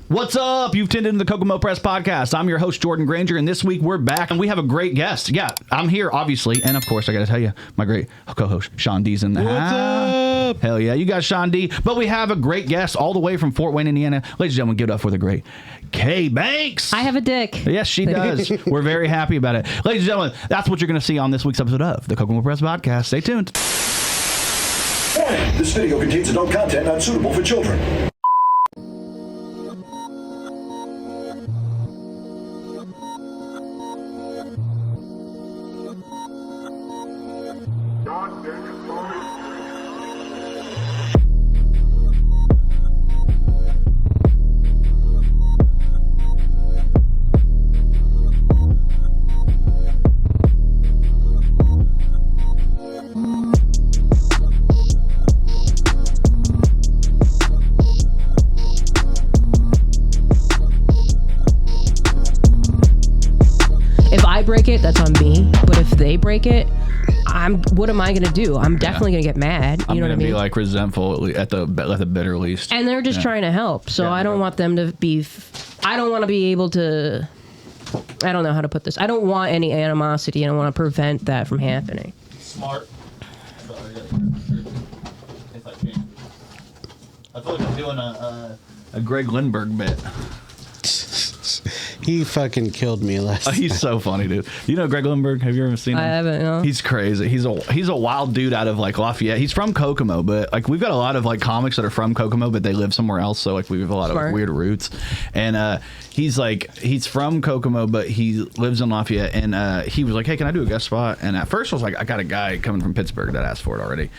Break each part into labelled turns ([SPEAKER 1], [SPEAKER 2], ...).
[SPEAKER 1] What's up? You've tuned into the Kokomo Press Podcast. I'm your host, Jordan Grainger, and this week we're back, and we have a great guest. Yeah, I'm here, obviously, and of course, I got to tell you, my great co-host, Sean D's in the house.
[SPEAKER 2] What's up?
[SPEAKER 1] Hell yeah, you got Sean D. But we have a great guest all the way from Fort Wayne, Indiana. Ladies and gentlemen, give it up for the great Kay Banks.
[SPEAKER 3] I have a dick.
[SPEAKER 1] Yes, she does. We're very happy about it. Ladies and gentlemen, that's what you're going to see on this week's episode of the Kokomo Press Podcast. Stay tuned.
[SPEAKER 4] Warning, this video contains adult content not suitable for children.
[SPEAKER 3] Break it, that's on me. But if they break it, what am I gonna do? I'm definitely gonna get mad. You know what I mean?
[SPEAKER 1] Be like resentful at the bitter least.
[SPEAKER 3] And they're just trying to help. So I don't want them to be. I don't want to be able to. I don't know how to put this. I don't want any animosity. I don't want to prevent that from happening.
[SPEAKER 1] Smart. If I can. I feel like I'm doing a Greg Lindbergh bit.
[SPEAKER 2] He fucking killed me last night.
[SPEAKER 1] He's so funny, dude. You know Greg Lindbergh? Have you ever seen him?
[SPEAKER 3] I haven't, no.
[SPEAKER 1] He's crazy. He's a wild dude out of like Lafayette. He's from Kokomo, but like we've got a lot of like comics that are from Kokomo, but they live somewhere else. So like we have a lot of weird roots. And he's from Kokomo, but he lives in Lafayette. And he was like, hey, can I do a guest spot? And at first I was like, I got a guy coming from Pittsburgh that asked for it already.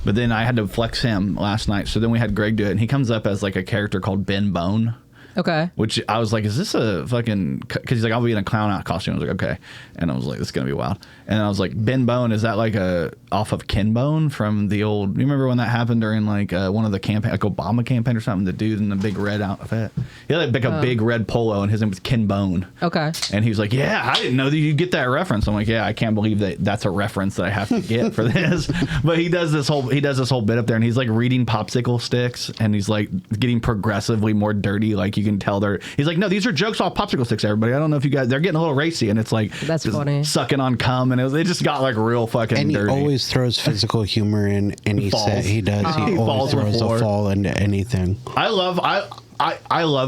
[SPEAKER 1] But then I had to flex him last night. So then we had Greg do it. And he comes up as like a character called Ben Bone.
[SPEAKER 3] Okay.
[SPEAKER 1] Which I was like, is this a fucking... Because he's like, I'll be in a clown out costume. I was like, okay. And I was like, this is going to be wild. And I was like, Ben Bone, is that like off of Ken Bone from the old... You remember when that happened during like one of the campaign, like Obama campaign or something? The dude in the big red outfit. He had like a big red polo and his name was Ken Bone.
[SPEAKER 3] Okay.
[SPEAKER 1] And he was like, yeah, I didn't know that you get that reference. I'm like, yeah, I can't believe that that's a reference that I have to get for this. But he does this whole bit up there and he's like reading popsicle sticks and he's like getting progressively more dirty. Like you can tell he's like, no, these are jokes off popsicle sticks, everybody. I don't know if you guys, they're getting a little racy and it's like,
[SPEAKER 3] that's funny.
[SPEAKER 1] Sucking on cum and it just got like real fucking
[SPEAKER 2] and
[SPEAKER 1] dirty.
[SPEAKER 2] He always throws physical humor in any set he does. He always throws a fall into anything.
[SPEAKER 1] I love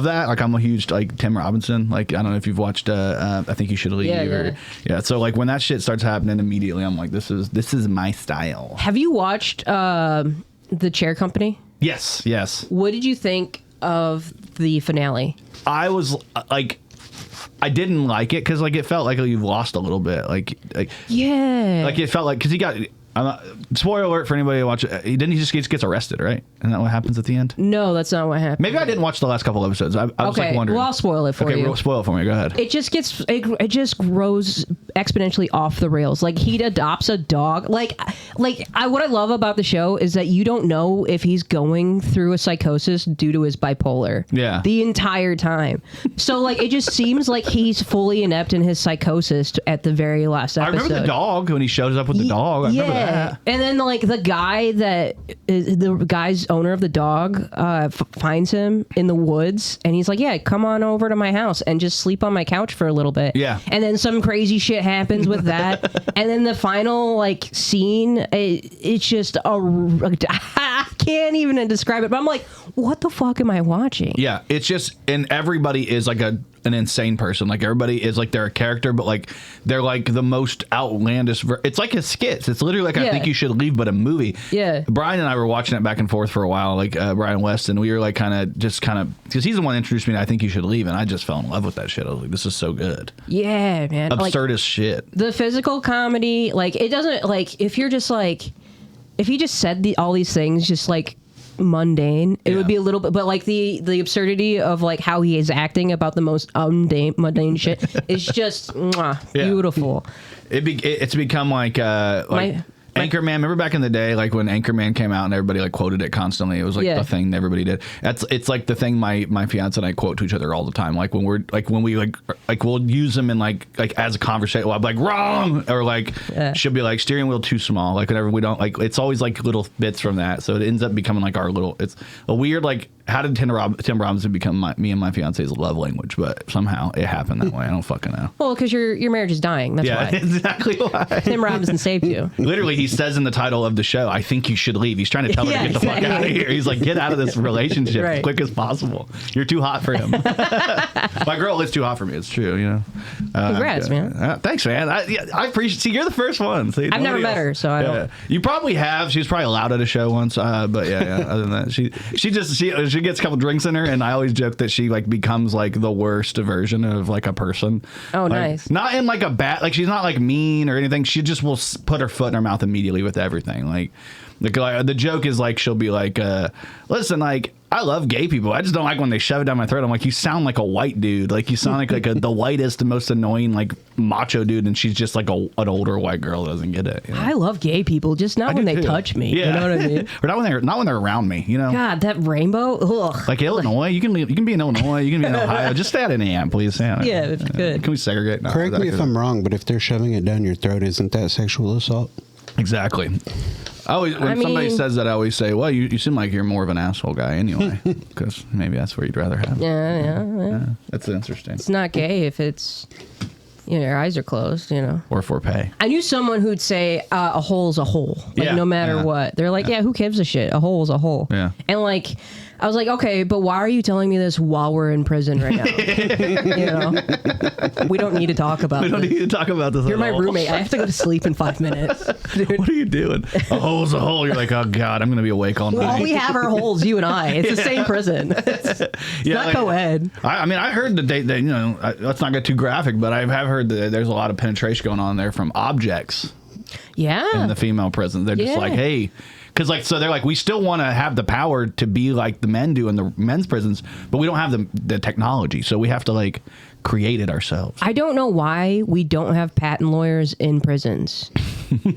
[SPEAKER 1] that. Like I'm a huge like Tim Robinson. Like I don't know if you've watched I Think You Should Leave. Yeah. So like when that shit starts happening immediately, I'm like, this is my style.
[SPEAKER 3] Have you watched The Chair Company?
[SPEAKER 1] Yes.
[SPEAKER 3] What did you think of the finale?
[SPEAKER 1] I was like, I didn't like it because like it felt like you've lost a little bit. Like
[SPEAKER 3] yeah,
[SPEAKER 1] like it felt like because he got. Spoiler alert for anybody who watch it. He just gets arrested, right? Isn't that what happens at the end?
[SPEAKER 3] No, that's not what happened.
[SPEAKER 1] Maybe I didn't watch the last couple episodes. I was like wondering.
[SPEAKER 3] Well, I'll spoil it for you.
[SPEAKER 1] Okay, spoil it for me. Go ahead.
[SPEAKER 3] It just grows exponentially off the rails. Like he adopts a dog. What I love about the show is that you don't know if he's going through a psychosis due to his bipolar.
[SPEAKER 1] Yeah.
[SPEAKER 3] The entire time. So like it just seems like he's fully inept in his psychosis at the very last episode.
[SPEAKER 1] I remember the dog when he shows up with the dog. I remember that.
[SPEAKER 3] And then like the guy that is the guy's owner of the dog finds him in the woods and he's like, yeah, come on over to my house and just sleep on my couch for a little bit.
[SPEAKER 1] Yeah.
[SPEAKER 3] And then some crazy shit happens with that. And then the final like scene, it's just I can't even describe it, but I'm like, what the fuck am I watching?
[SPEAKER 1] Yeah, it's just, and everybody is like an insane person. Like everybody is like they're a character, but like they're like the most outlandish. It's like a skits. It's literally like I Think You Should Leave, but a movie.
[SPEAKER 3] Yeah.
[SPEAKER 1] Brian and I were watching it back and forth for a while. Like Brian West, and we were like kind of because he's the one that introduced me to I Think You Should Leave, and I just fell in love with that shit. I was like, this is so good.
[SPEAKER 3] Yeah, man.
[SPEAKER 1] Absurd as shit.
[SPEAKER 3] The physical comedy, like it doesn't like if you're just like if he just said all these things just like mundane, it would be a little bit, but like the absurdity of like how he is acting about the most mundane shit is just beautiful.
[SPEAKER 1] It's become like Anchorman, remember back in the day, like when Anchorman came out and everybody like quoted it constantly. It was like the thing everybody did. It's like the thing my fiance and I quote to each other all the time. Like when we'll use them in like as a conversation. Well, I'll be like wrong, or like she'll be like steering wheel too small. Like whenever we don't like, it's always like little bits from that. So it ends up becoming like our little. It's a weird like how did Tim Robbins become me and my fiance's love language? But somehow it happened that way. I don't fucking know.
[SPEAKER 3] Well, because your marriage is dying. That's why.
[SPEAKER 1] Exactly why.
[SPEAKER 3] Tim Robinson saved you.
[SPEAKER 1] Literally, he says in the title of the show, "I think you should leave." He's trying to tell her to get the fuck out of here. He's like, "Get out of this relationship as quick as possible. You're too hot for him." My girl is too hot for me. It's true. You know.
[SPEAKER 3] Congrats, man.
[SPEAKER 1] Thanks, man. I appreciate. See, you're the first one. See,
[SPEAKER 3] I've never met her, so I don't.
[SPEAKER 1] You probably have. She was probably allowed at a show once, but yeah. Other than that, she gets a couple drinks in her, and I always joke that she like becomes like the worst version of like a person.
[SPEAKER 3] Oh,
[SPEAKER 1] like,
[SPEAKER 3] nice.
[SPEAKER 1] Not in like a bad, like she's not like mean or anything. She just will put her foot in her mouth immediately with everything. Like the joke is like she'll be like, listen, like I love gay people. I just don't like when they shove it down my throat. I'm like, you sound like a white dude. Like you sound like the whitest and most annoying like macho dude, and she's just like an older white girl that doesn't get it. You know?
[SPEAKER 3] I love gay people, just not when they touch me. Yeah. You know what I mean?
[SPEAKER 1] Or not when they're around me. You know?
[SPEAKER 3] God, that rainbow. Ugh.
[SPEAKER 1] Like Illinois, you can be in Illinois, you can be in Ohio. Just stay out of Indiana, please.
[SPEAKER 3] Yeah, it's good.
[SPEAKER 1] Can we segregate? No,
[SPEAKER 2] Correct me if I'm wrong, but if they're shoving it down your throat, isn't that sexual assault?
[SPEAKER 1] Exactly. When somebody says that, I always say, well, you seem like you're more of an asshole guy anyway, because maybe that's where you'd rather have it.
[SPEAKER 3] Yeah.
[SPEAKER 1] That's interesting.
[SPEAKER 3] It's not gay if it's, your eyes are closed,
[SPEAKER 1] Or for pay.
[SPEAKER 3] I knew someone who'd say a hole's a hole, like no matter what. They're like, who gives a shit? A hole's a hole.
[SPEAKER 1] Yeah.
[SPEAKER 3] And like, I was like, okay, but why are you telling me this while we're in prison right now? We don't need to talk about this.
[SPEAKER 1] We don't need to talk about this.
[SPEAKER 3] You're my roommate. I have to go to sleep in 5 minutes. Dude.
[SPEAKER 1] What are you doing? A hole's a hole. You're like, oh God, I'm going to be awake all night.
[SPEAKER 3] All we have are holes, you and I. It's the same prison. It's not like, co-ed.
[SPEAKER 1] I heard that let's not get too graphic, but I have heard that there's a lot of penetration going on there from objects.
[SPEAKER 3] Yeah.
[SPEAKER 1] In the female prison. They're just like, hey... Because so they're like, we still want to have the power to be like the men do in the men's prisons, but we don't have the technology, so we have to like create it ourselves.
[SPEAKER 3] I don't know why we don't have patent lawyers in prisons.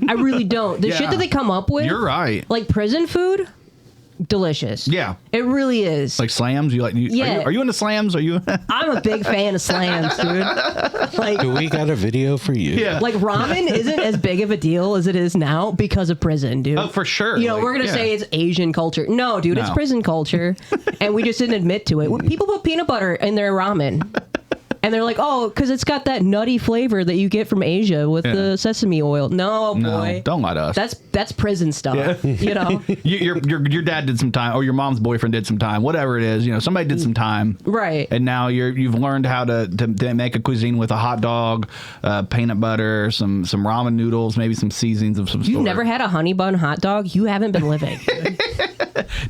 [SPEAKER 3] I really don't. The shit that they come up with.
[SPEAKER 1] You're right.
[SPEAKER 3] Like prison food. Delicious.
[SPEAKER 1] Yeah.
[SPEAKER 3] It really is.
[SPEAKER 1] Like slams? Are you into slams? Are you?
[SPEAKER 3] I'm a big fan of slams, dude. Like,
[SPEAKER 2] do we got a video for you?
[SPEAKER 1] Yeah.
[SPEAKER 3] Like ramen isn't as big of a deal as it is now because of prison, dude.
[SPEAKER 1] Oh, for sure.
[SPEAKER 3] We're going to say it's Asian culture. No, dude, it's prison culture. And we just didn't admit to it. People put peanut butter in their ramen. And they're like, oh, because it's got that nutty flavor that you get from Asia with the sesame oil. No, boy.
[SPEAKER 1] Don't lie to us.
[SPEAKER 3] That's prison stuff,
[SPEAKER 1] Your dad did some time, or your mom's boyfriend did some time, whatever it is. Somebody did some time.
[SPEAKER 3] Right.
[SPEAKER 1] And now you've learned how to make a cuisine with a hot dog, peanut butter, some ramen noodles, maybe some seasonings of some sort.
[SPEAKER 3] You've never had a honey bun hot dog? You haven't been living.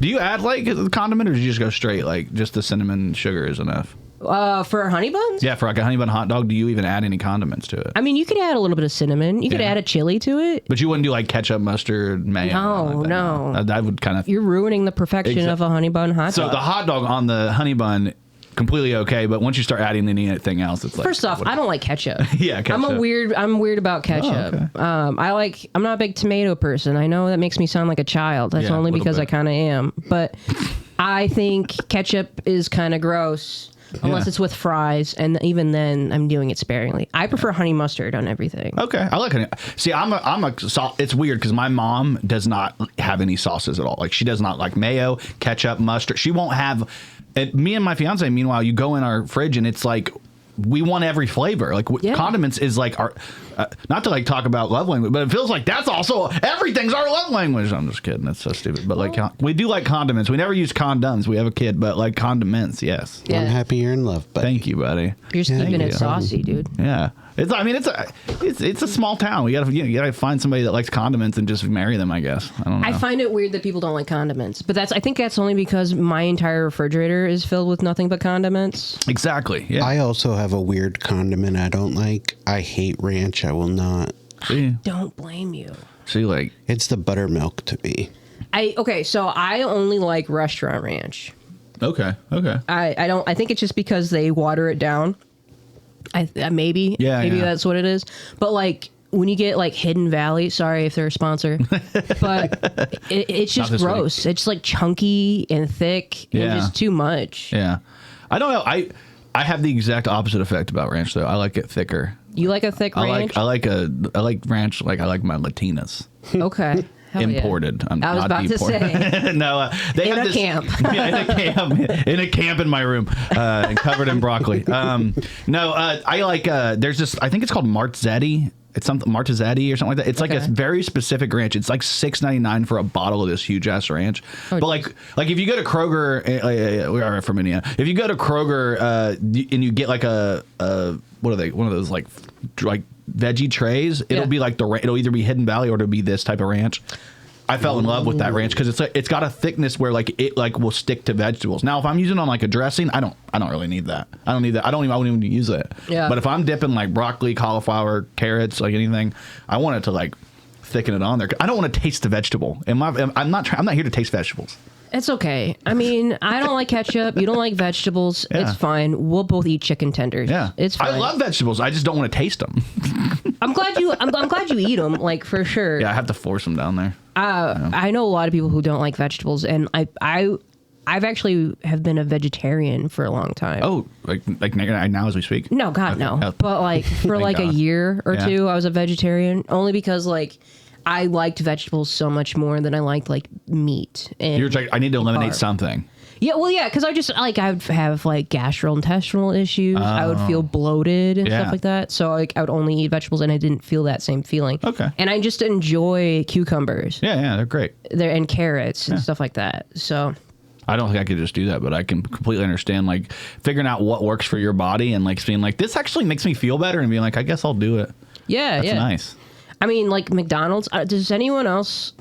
[SPEAKER 1] Do you add like a condiment, or do you just go straight, like just the cinnamon sugar is enough?
[SPEAKER 3] For honey buns?
[SPEAKER 1] Yeah, for like a honey bun hot dog, do you even add any condiments to it?
[SPEAKER 3] I mean, you could add a little bit of cinnamon. You could add a chili to it.
[SPEAKER 1] But you wouldn't do like ketchup, mustard, mayo.
[SPEAKER 3] No.
[SPEAKER 1] That would kind of...
[SPEAKER 3] You're ruining the perfection of a honey bun hot dog.
[SPEAKER 1] So the hot dog on the honey bun, completely okay, but once you start adding anything else, it's like...
[SPEAKER 3] First off, I don't like ketchup.
[SPEAKER 1] Yeah, ketchup.
[SPEAKER 3] I'm weird about ketchup.
[SPEAKER 1] Oh, okay.
[SPEAKER 3] I'm not a big tomato person. I know that makes me sound like a child. That's only because I kind of am. But I think ketchup is kind of gross. Unless it's with fries, and even then, I'm doing it sparingly. I prefer honey mustard on everything.
[SPEAKER 1] Okay, I like honey. See, it's weird because my mom does not have any sauces at all. Like she does not like mayo, ketchup, mustard. She won't have. Me and my fiance, meanwhile, you go in our fridge and it's like we want every flavor. Like condiments is like our. Not to like talk about love language, but it feels like that's also everything's our love language. I'm just kidding. That's so stupid. But like we do like condiments. We never use condoms. We have a kid, but like condiments, yes.
[SPEAKER 3] Yeah.
[SPEAKER 2] I'm happy you're in love, buddy.
[SPEAKER 1] Thank you, buddy.
[SPEAKER 3] You're just keeping it saucy, dude.
[SPEAKER 1] Yeah. It's a small town. You gotta find somebody that likes condiments and just marry them, I guess. I don't know.
[SPEAKER 3] I find it weird that people don't like condiments, but I think that's only because my entire refrigerator is filled with nothing but condiments.
[SPEAKER 1] Exactly. Yeah.
[SPEAKER 2] I also have a weird condiment I don't like. I hate ranch. I will not.
[SPEAKER 1] See?
[SPEAKER 3] Don't blame you.
[SPEAKER 1] See, like
[SPEAKER 2] it's the buttermilk to me.
[SPEAKER 3] So I only like restaurant ranch.
[SPEAKER 1] Okay.
[SPEAKER 3] I don't. I think it's just because they water it down. Maybe that's what it is. But like when you get like Hidden Valley, sorry if they're a sponsor, but it's just gross. It's like chunky and thick and just too much.
[SPEAKER 1] Yeah, I don't know. I have the exact opposite effect about ranch though. I like it thicker.
[SPEAKER 3] You like a thick ranch?
[SPEAKER 1] I like ranch like I like my Latinas.
[SPEAKER 3] Okay.
[SPEAKER 1] imported.
[SPEAKER 3] Yeah. I was about
[SPEAKER 1] deported.
[SPEAKER 3] to say.
[SPEAKER 1] No, they
[SPEAKER 3] in
[SPEAKER 1] have
[SPEAKER 3] a camp.
[SPEAKER 1] Yeah, in a camp in my room, and covered in broccoli. I like. There's this. I think it's called Marzetti. It's something Marzetti or something like that. It's like a very specific ranch. It's like $6.99 for a bottle of this huge ass ranch. Oh, but like if you go to Kroger, we are from Indiana. If you go to Kroger and you get like a what are they? One of those like veggie trays. It'll be like it'll either be Hidden Valley or it'll be this type of ranch. I fell in love with that ranch because it's got a thickness where like it like will stick to vegetables. Now, if I'm using it on like a dressing, I don't really need that. I don't need that. I wouldn't even use it. Yeah. But if I'm dipping like broccoli, cauliflower, carrots, like anything, I want it to like thicken it on there. I don't want to taste the vegetable. I'm not here to taste vegetables.
[SPEAKER 3] It's okay. I mean, I don't like ketchup. You don't like vegetables. Yeah. It's fine. We'll both eat chicken tenders.
[SPEAKER 1] Yeah,
[SPEAKER 3] it's fine.
[SPEAKER 1] I love vegetables. I just don't want to taste them.
[SPEAKER 3] I'm glad you eat them, like for sure.
[SPEAKER 1] Yeah, I have to force them down there.
[SPEAKER 3] I know a lot of people who don't like vegetables, and I've actually have been a vegetarian for a long time.
[SPEAKER 1] Oh, like now as we speak?
[SPEAKER 3] No, God, okay. No. But like for like a year or two, I was a vegetarian only because like I liked vegetables so much more than I liked like meat. And
[SPEAKER 1] you're like, I need to eliminate something.
[SPEAKER 3] Yeah, well, yeah, because I just like I would have like gastrointestinal issues. I would feel bloated and stuff like that. So like I would only eat vegetables, and I didn't feel that same feeling.
[SPEAKER 1] Okay.
[SPEAKER 3] And I just enjoy cucumbers.
[SPEAKER 1] Yeah, they're great.
[SPEAKER 3] And carrots and stuff like that. So
[SPEAKER 1] I don't think I could just do that, but I can completely understand like figuring out what works for your body and like being like, this actually makes me feel better, and being like, I guess I'll do it.
[SPEAKER 3] Yeah,
[SPEAKER 1] that's nice.
[SPEAKER 3] I mean, like McDonald's. Does anyone else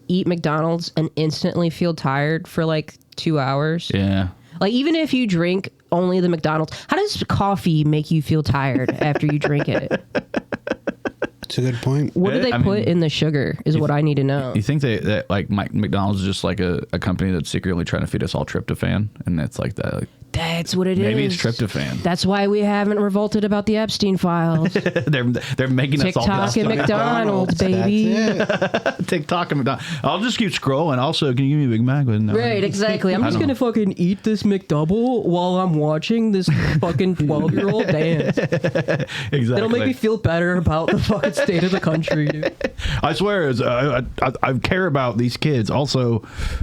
[SPEAKER 3] eat McDonald's and instantly feel tired for like 2 hours?
[SPEAKER 1] Yeah.
[SPEAKER 3] Like even if you drink only the McDonald's, how does coffee make you feel tired after you drink it?
[SPEAKER 2] That's a good point.
[SPEAKER 3] What do they put in the sugar is what I need to know.
[SPEAKER 1] You think that like McDonald's is just like a company that's secretly trying to feed us all tryptophan, and it's like that? Like,
[SPEAKER 3] that's what it is.
[SPEAKER 1] Maybe it's tryptophan.
[SPEAKER 3] That's why we haven't revolted about the Epstein files.
[SPEAKER 1] they're making
[SPEAKER 3] TikTok
[SPEAKER 1] us all
[SPEAKER 3] and McDonald's, baby.
[SPEAKER 1] TikTok and McDonald's. I'll just keep scrolling. Also, can you give me a Big Mac? No.
[SPEAKER 3] Right, exactly. I'm just gonna fucking eat this McDouble while I'm watching this fucking 12-year-old dance.
[SPEAKER 1] Exactly.
[SPEAKER 3] It'll make me feel better about the fucking state of the country, dude.
[SPEAKER 1] I swear, I care about these kids. Also,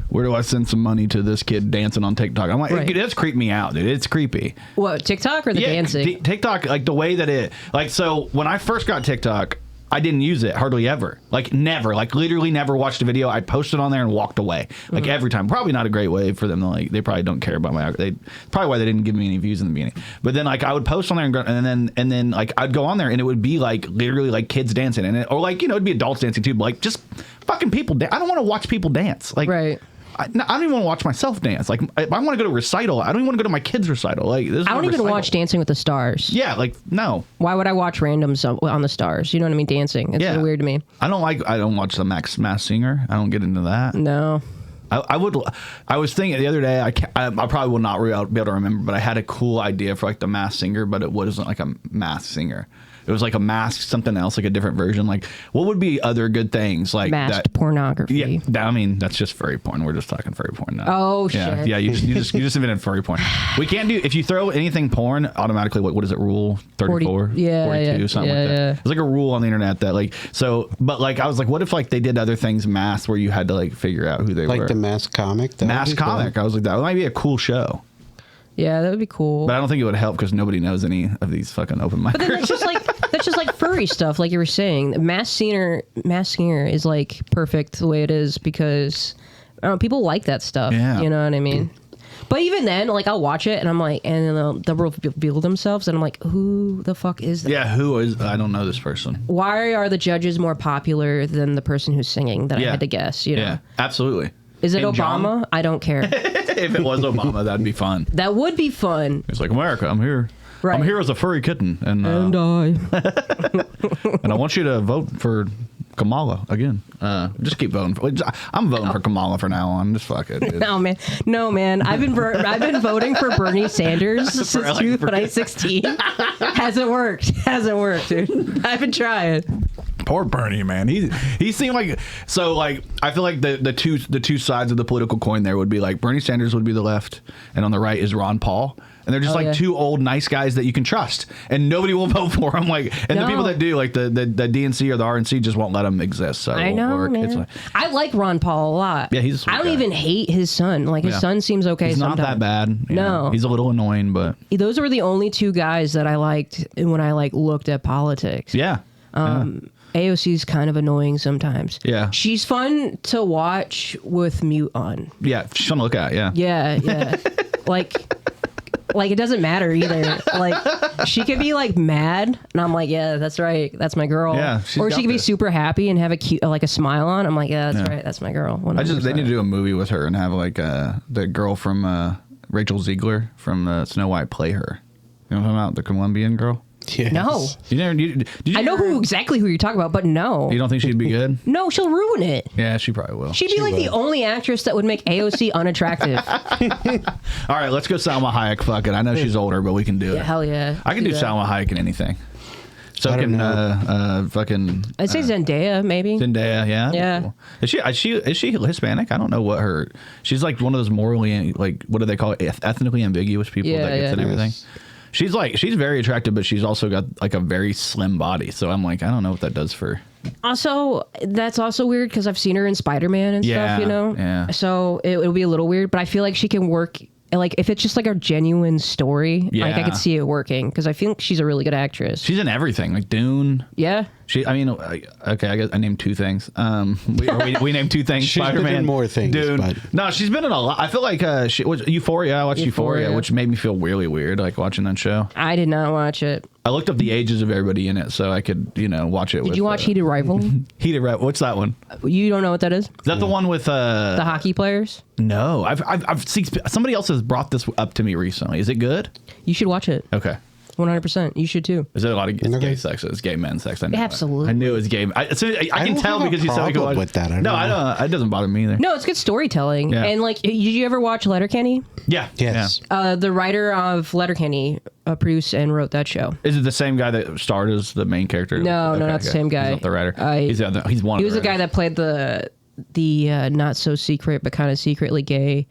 [SPEAKER 1] where do I send some money to this kid dancing on TikTok? I'm like, that's creeped me out, dude. It's creepy.
[SPEAKER 3] What, TikTok or the dancing?
[SPEAKER 1] TikTok, like the way that it, like, so when I first got TikTok, I didn't use it hardly ever. Like never, like literally never watched a video. I posted on there and walked away. Like every time. Probably not a great way for them to like, they probably don't care about probably why they didn't give me any views in the beginning. But then like I would post on there and then like I'd go on there and it would be like literally like kids dancing or like, you know, it'd be adults dancing too, but like just fucking people. I don't want to watch people dance. Like,
[SPEAKER 3] right.
[SPEAKER 1] I don't even want to watch myself dance. Like, if I want to go to a recital, I don't even want to go to my kid's recital. Like, this is
[SPEAKER 3] I don't even watch Dancing with the Stars.
[SPEAKER 1] Yeah, like, no.
[SPEAKER 3] Why would I watch randoms on the stars? You know what I mean? Dancing. It's so weird to me.
[SPEAKER 1] I don't watch the Masked Singer. I don't get into that.
[SPEAKER 3] No.
[SPEAKER 1] I was thinking the other day, I probably will not be able to remember, but I had a cool idea for like the Masked Singer, but it wasn't like a masked singer. It was like a mask, something else, like a different version. Like, what would be other good things like
[SPEAKER 3] masked pornography?
[SPEAKER 1] Yeah, I mean, that's just furry porn. We're just talking furry porn now.
[SPEAKER 3] Oh
[SPEAKER 1] yeah,
[SPEAKER 3] shit!
[SPEAKER 1] Yeah, you just invented furry porn. We can't do if you throw anything porn automatically. What is it? Rule 34? 42, something like that. Yeah. It's like a rule on the internet that like so. But like, I was like, what if like they did other things masked where you had to like figure out who they were?
[SPEAKER 2] Like the masked comic.
[SPEAKER 1] Masked comic. Cool. I was like, that might be a cool show.
[SPEAKER 3] Yeah, that would be cool.
[SPEAKER 1] But I don't think it would help because nobody knows any of these fucking open micers.
[SPEAKER 3] But then that's just like furry stuff, like you were saying. Masked Singer is like perfect the way it is because people like that stuff.
[SPEAKER 1] Yeah.
[SPEAKER 3] You know what I mean? But even then, like I'll watch it and I'm like, and then they'll reveal themselves and I'm like, who the fuck is that?
[SPEAKER 1] Yeah, who is? I don't know this person.
[SPEAKER 3] Why are the judges more popular than the person who's singing that I had to guess? You know?
[SPEAKER 1] Yeah, absolutely.
[SPEAKER 3] Is it Obama?
[SPEAKER 1] John?
[SPEAKER 3] I don't care.
[SPEAKER 1] If it was Obama, that'd be fun.
[SPEAKER 3] That would be fun.
[SPEAKER 1] It's like, America, I'm here. Right. I'm here as a furry kitten. And
[SPEAKER 3] I.
[SPEAKER 1] And I want you to vote for Kamala again. Just keep voting. I'm voting for Kamala for now on. Just fuck it. Dude.
[SPEAKER 3] No, man. I've been voting for Bernie Sanders since 2016. Hasn't worked, dude. I've been trying.
[SPEAKER 1] Poor Bernie, man. He seemed like so like I feel like the two sides of the political coin there would be like Bernie Sanders would be the left and on the right is Ron Paul. and they're just two old nice guys that you can trust, and nobody will vote for them. Like, and the people that do, like the DNC or the RNC, just won't let them exist. So
[SPEAKER 3] I know, man. I like Ron Paul a lot.
[SPEAKER 1] Yeah, he's a sweet
[SPEAKER 3] I don't
[SPEAKER 1] guy.
[SPEAKER 3] even hate his son. Like his son seems okay.
[SPEAKER 1] He's
[SPEAKER 3] sometimes.
[SPEAKER 1] not that bad.
[SPEAKER 3] No,
[SPEAKER 1] he's a little annoying, but
[SPEAKER 3] those were the only two guys that I liked when I looked at politics.
[SPEAKER 1] Yeah.
[SPEAKER 3] AOC's kind of annoying sometimes.
[SPEAKER 1] Yeah.
[SPEAKER 3] She's fun to watch with mute on.
[SPEAKER 1] Yeah, she's fun to look at, yeah.
[SPEAKER 3] Yeah. like it doesn't matter either. Like, she could be mad, and I'm like, yeah, that's right, that's my girl.
[SPEAKER 1] Yeah,
[SPEAKER 3] or she could be super happy and have a cute, a smile on. I'm like, yeah, that's right, that's my girl. 100%.
[SPEAKER 1] They need to do a movie with her and have the girl from Rachel Ziegler from Snow White play her. You know what I'm talking about? The Colombian girl?
[SPEAKER 3] Yes. No. I know exactly who you're talking about, but no.
[SPEAKER 1] You don't think she'd be good?
[SPEAKER 3] No, she'll ruin it.
[SPEAKER 1] Yeah, she probably will.
[SPEAKER 3] She'd be the only actress that would make AOC unattractive.
[SPEAKER 1] All right, let's go Salma Hayek. Fuck it. I know she's older, but we can do it.
[SPEAKER 3] Hell yeah.
[SPEAKER 1] I can do Salma Hayek in anything. So can fucking.
[SPEAKER 3] I'd say Zendaya, maybe.
[SPEAKER 1] Zendaya, yeah.
[SPEAKER 3] Yeah.
[SPEAKER 1] Cool. Is she Hispanic? I don't know what her. She's like one of those morally, what do they call it? Ethnically ambiguous people that gets in everything. She's very attractive, but she's also got a very slim body. So I'm like, I don't know what that does for.
[SPEAKER 3] Also, that's also weird because I've seen her in Spider-Man and stuff,
[SPEAKER 1] Yeah.
[SPEAKER 3] So it'll be a little weird, but I feel like she can work. If it's just a genuine story, I could see it working because I feel like she's a really good actress.
[SPEAKER 1] She's in everything, like Dune.
[SPEAKER 3] Yeah.
[SPEAKER 1] Okay, I guess I named two things. We named two things.
[SPEAKER 2] She's
[SPEAKER 1] Spider-Man,
[SPEAKER 2] been in more things.
[SPEAKER 1] Dune.
[SPEAKER 2] But...
[SPEAKER 1] No, she's been in a lot. I feel like she was Euphoria. I watched Euphoria, which made me feel really weird, watching that show.
[SPEAKER 3] I did not watch it.
[SPEAKER 1] I looked up the ages of everybody in it so I could, watch it.
[SPEAKER 3] Did you watch Heated Rivalry?
[SPEAKER 1] Heated Rivalry. What's that one?
[SPEAKER 3] You don't know what that is?
[SPEAKER 1] Is that the one with
[SPEAKER 3] the hockey players?
[SPEAKER 1] No, I've seen somebody else has brought this up to me recently. Is it good?
[SPEAKER 3] You should watch it.
[SPEAKER 1] Okay.
[SPEAKER 3] 100%. You should too.
[SPEAKER 1] Is there a lot of gay sex? It's gay men sex. I know
[SPEAKER 3] Absolutely.
[SPEAKER 1] I knew it was gay. I can tell because you said I could watch
[SPEAKER 2] with that.
[SPEAKER 1] No, I don't. It doesn't bother me either.
[SPEAKER 3] No, it's good storytelling.
[SPEAKER 1] Yeah.
[SPEAKER 3] And did you ever watch Letterkenny?
[SPEAKER 1] Yeah.
[SPEAKER 2] Yes.
[SPEAKER 1] Yeah.
[SPEAKER 3] The writer of Letterkenny produced and wrote that show.
[SPEAKER 1] Is it the same guy that starred as the main character?
[SPEAKER 3] No, not the same guy.
[SPEAKER 1] He's not the writer. He's one.
[SPEAKER 3] He was the guy that played the not so secret but kind of secretly gay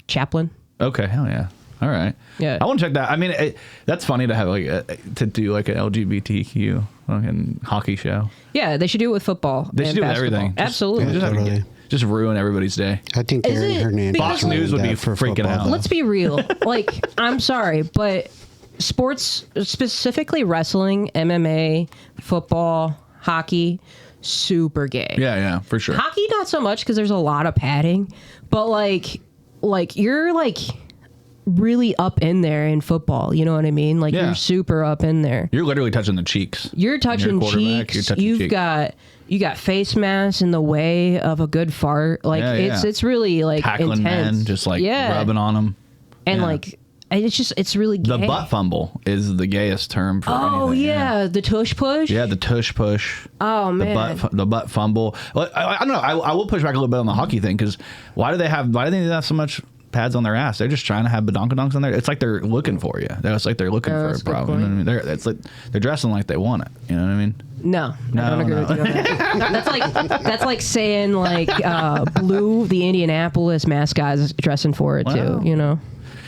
[SPEAKER 3] chaplain.
[SPEAKER 1] Okay. Hell yeah. All right.
[SPEAKER 3] Yeah.
[SPEAKER 1] I want to check that. I mean, that's funny to have to do an LGBTQ fucking hockey show.
[SPEAKER 3] Yeah, they should do it with football.
[SPEAKER 1] They should do it with
[SPEAKER 3] basketball.
[SPEAKER 1] everything.
[SPEAKER 3] Absolutely.
[SPEAKER 2] Totally.
[SPEAKER 1] Just ruin everybody's day.
[SPEAKER 2] I think Aaron Hernandez.
[SPEAKER 1] Fox News would be freaking out.
[SPEAKER 3] Let's be real. I'm sorry, but sports, specifically wrestling, MMA, football, hockey, super gay.
[SPEAKER 1] Yeah, for sure.
[SPEAKER 3] Hockey, not so much because there's a lot of padding, but you're really up in there in football. You know what I mean? You're super up in there.
[SPEAKER 1] You're literally touching the cheeks.
[SPEAKER 3] You're touching cheeks. You've got face masks in the way of a good fart. It's really
[SPEAKER 1] tackling
[SPEAKER 3] intense.
[SPEAKER 1] men, just rubbing on them,
[SPEAKER 3] and it's really gay.
[SPEAKER 1] The butt fumble is the gayest term for anything.
[SPEAKER 3] Oh yeah, the tush push.
[SPEAKER 1] Yeah, the tush push.
[SPEAKER 3] Oh man,
[SPEAKER 1] the butt fumble. Well, I don't know. I will push back a little bit on the hockey thing because why do they have so much pads on their ass? They're just trying to have badonkadonks on there. It's like they're looking for you. It's like they're looking for a problem. You know what I mean? They're dressing like they want it. You know what I mean?
[SPEAKER 3] No, I don't agree with you on that. That's like saying Blue, the Indianapolis mascot, is dressing for it too. You know.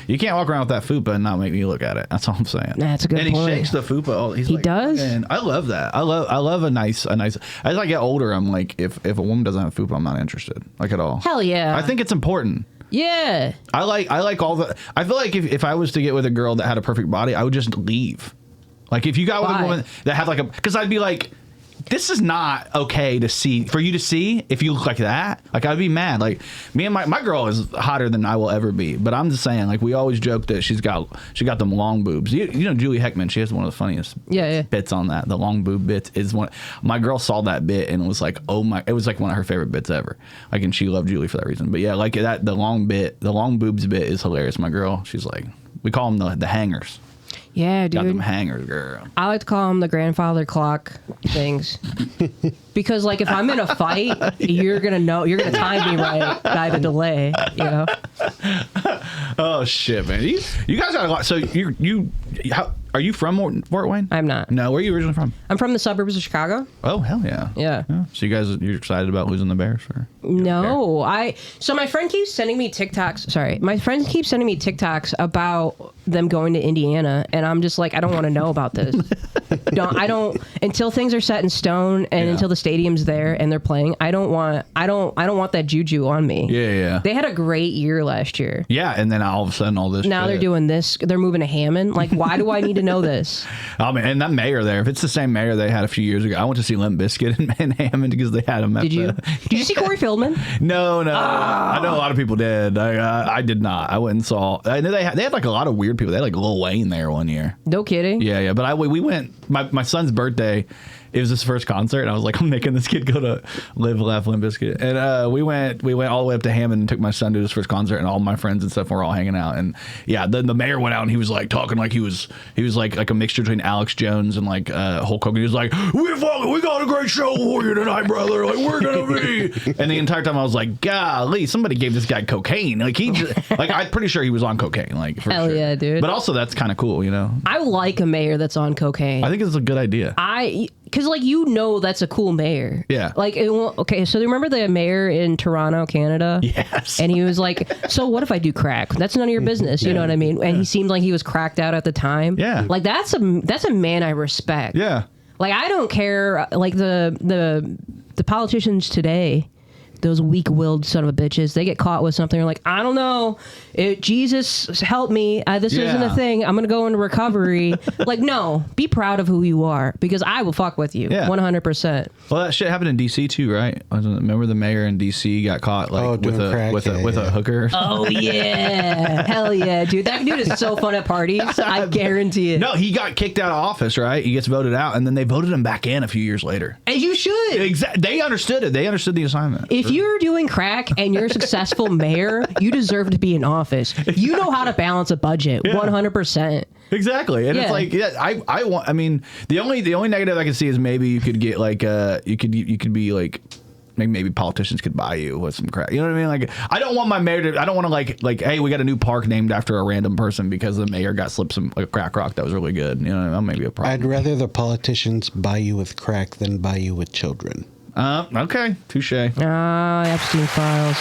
[SPEAKER 1] You can't walk around with that fupa and not make me look at it. That's all I'm saying.
[SPEAKER 3] That's a good point.
[SPEAKER 1] And he shakes the fupa.
[SPEAKER 3] He does.
[SPEAKER 1] And I love that. I love a nice. As I get older, I'm like, if a woman doesn't have fupa, I'm not interested, at all.
[SPEAKER 3] Hell yeah.
[SPEAKER 1] I think it's important.
[SPEAKER 3] Yeah.
[SPEAKER 1] I like all the. I feel like if I was to get with a girl that had a perfect body, I would just leave. If you got with a woman that had because I'd be like, this is not okay to see for you to see if you look like that. I'd be mad. Me and my girl is hotter than I will ever be. But I'm just saying, we always joke that she got them long boobs. You know Julie Heckman, she has one of the funniest bits on that. The long boob bits is one. My girl saw that bit and was like, oh my! It was one of her favorite bits ever. And she loved Julie for that reason. But yeah, the long boobs bit is hilarious. My girl, she's like, we call them the hangers.
[SPEAKER 3] Yeah, dude.
[SPEAKER 1] Got them hangers, girl.
[SPEAKER 3] I like to call them the grandfather clock things. Because, if I'm in a fight, you're going to time me right by the delay, you know?
[SPEAKER 1] Oh, shit, man. You guys got a lot. So, Are you from Fort Wayne?
[SPEAKER 3] I'm not.
[SPEAKER 1] No, where are you originally from?
[SPEAKER 3] I'm from the suburbs of Chicago.
[SPEAKER 1] Oh, hell yeah.
[SPEAKER 3] Yeah.
[SPEAKER 1] So you're excited about losing the Bears? Or
[SPEAKER 3] no, so my friend keeps sending me TikToks. Sorry. My friends keep sending me TikToks about them going to Indiana, and I'm just like, I don't want to know about this. I don't until things are set in stone and until the stadium's there and they're playing. I don't want that juju on me.
[SPEAKER 1] Yeah.
[SPEAKER 3] They had a great year last year.
[SPEAKER 1] Yeah, and then all of a sudden all this.
[SPEAKER 3] Now
[SPEAKER 1] shit.
[SPEAKER 3] they're doing this. They're moving to Hammond. Like, why do I need to know this?
[SPEAKER 1] Oh man, and that mayor there. If it's the same mayor they had a few years ago, I went to see Limp Bizkit in Hammond because they had him.
[SPEAKER 3] Did you see Corey Feldman?
[SPEAKER 1] No. I know a lot of people did. I did not. I went and saw. I know they had like a lot of weird people. They had like Lil Wayne there one year.
[SPEAKER 3] No kidding.
[SPEAKER 1] Yeah. But we went. My son's birthday. It was his first concert, and I was like, I'm making this kid go to Live, Laugh, Limp Bizkit. And we went all the way up to Hammond and took my son to his first concert, and all my friends and stuff were all hanging out. And yeah, then the mayor went out and he was like talking like he was like a mixture between Alex Jones and like Hulk Hogan. He was like, we got a great show for you tonight, brother. Like, we're gonna be. And the entire time I was like, golly, somebody gave this guy cocaine. Like I'm pretty sure he was on cocaine. Like, for
[SPEAKER 3] hell
[SPEAKER 1] sure.
[SPEAKER 3] Yeah, dude.
[SPEAKER 1] But also that's kind of cool, you know.
[SPEAKER 3] I like a mayor that's on cocaine.
[SPEAKER 1] I think it's a good idea.
[SPEAKER 3] Because, like, that's a cool mayor.
[SPEAKER 1] Yeah.
[SPEAKER 3] Like, okay, so remember the mayor in Toronto, Canada?
[SPEAKER 1] Yes.
[SPEAKER 3] And he was like, so what if I do crack? That's none of your business. You know what I mean? And he seemed like he was cracked out at the time.
[SPEAKER 1] Yeah.
[SPEAKER 3] Like, that's a man I respect.
[SPEAKER 1] Yeah.
[SPEAKER 3] Like, I don't care. Like, the politicians today, those weak-willed son of a bitches, they get caught with something. They're like, I don't know. Jesus, help me. This isn't a thing. I'm going to go into recovery. Like, no. Be proud of who you are, because I will fuck with you.
[SPEAKER 1] Yeah.
[SPEAKER 3] 100%.
[SPEAKER 1] Well, that shit happened in D.C. too, right? Remember the mayor in D.C. got caught like with a hooker?
[SPEAKER 3] Oh, yeah. Hell yeah, dude. That dude is so fun at parties. I guarantee it.
[SPEAKER 1] No, he got kicked out of office, right? He gets voted out, and then they voted him back in a few years later.
[SPEAKER 3] As you should.
[SPEAKER 1] Exactly. They understood it. They understood the assignment.
[SPEAKER 3] If you're doing crack and you're a successful mayor, you deserve to be in office. You know how to balance a budget, 100%.
[SPEAKER 1] Exactly, and it's like, I want. I mean, the only negative I can see is maybe you could get like you could be like. Maybe politicians could buy you with some crack. You know what I mean? Like, I don't want my mayor to. I don't want to like, hey, we got a new park named after a random person because the mayor got slipped some crack rock that was really good. You know, that may be a problem.
[SPEAKER 2] I'd rather the politicians buy you with crack than buy you with children.
[SPEAKER 1] Okay, touche.
[SPEAKER 3] Epstein files.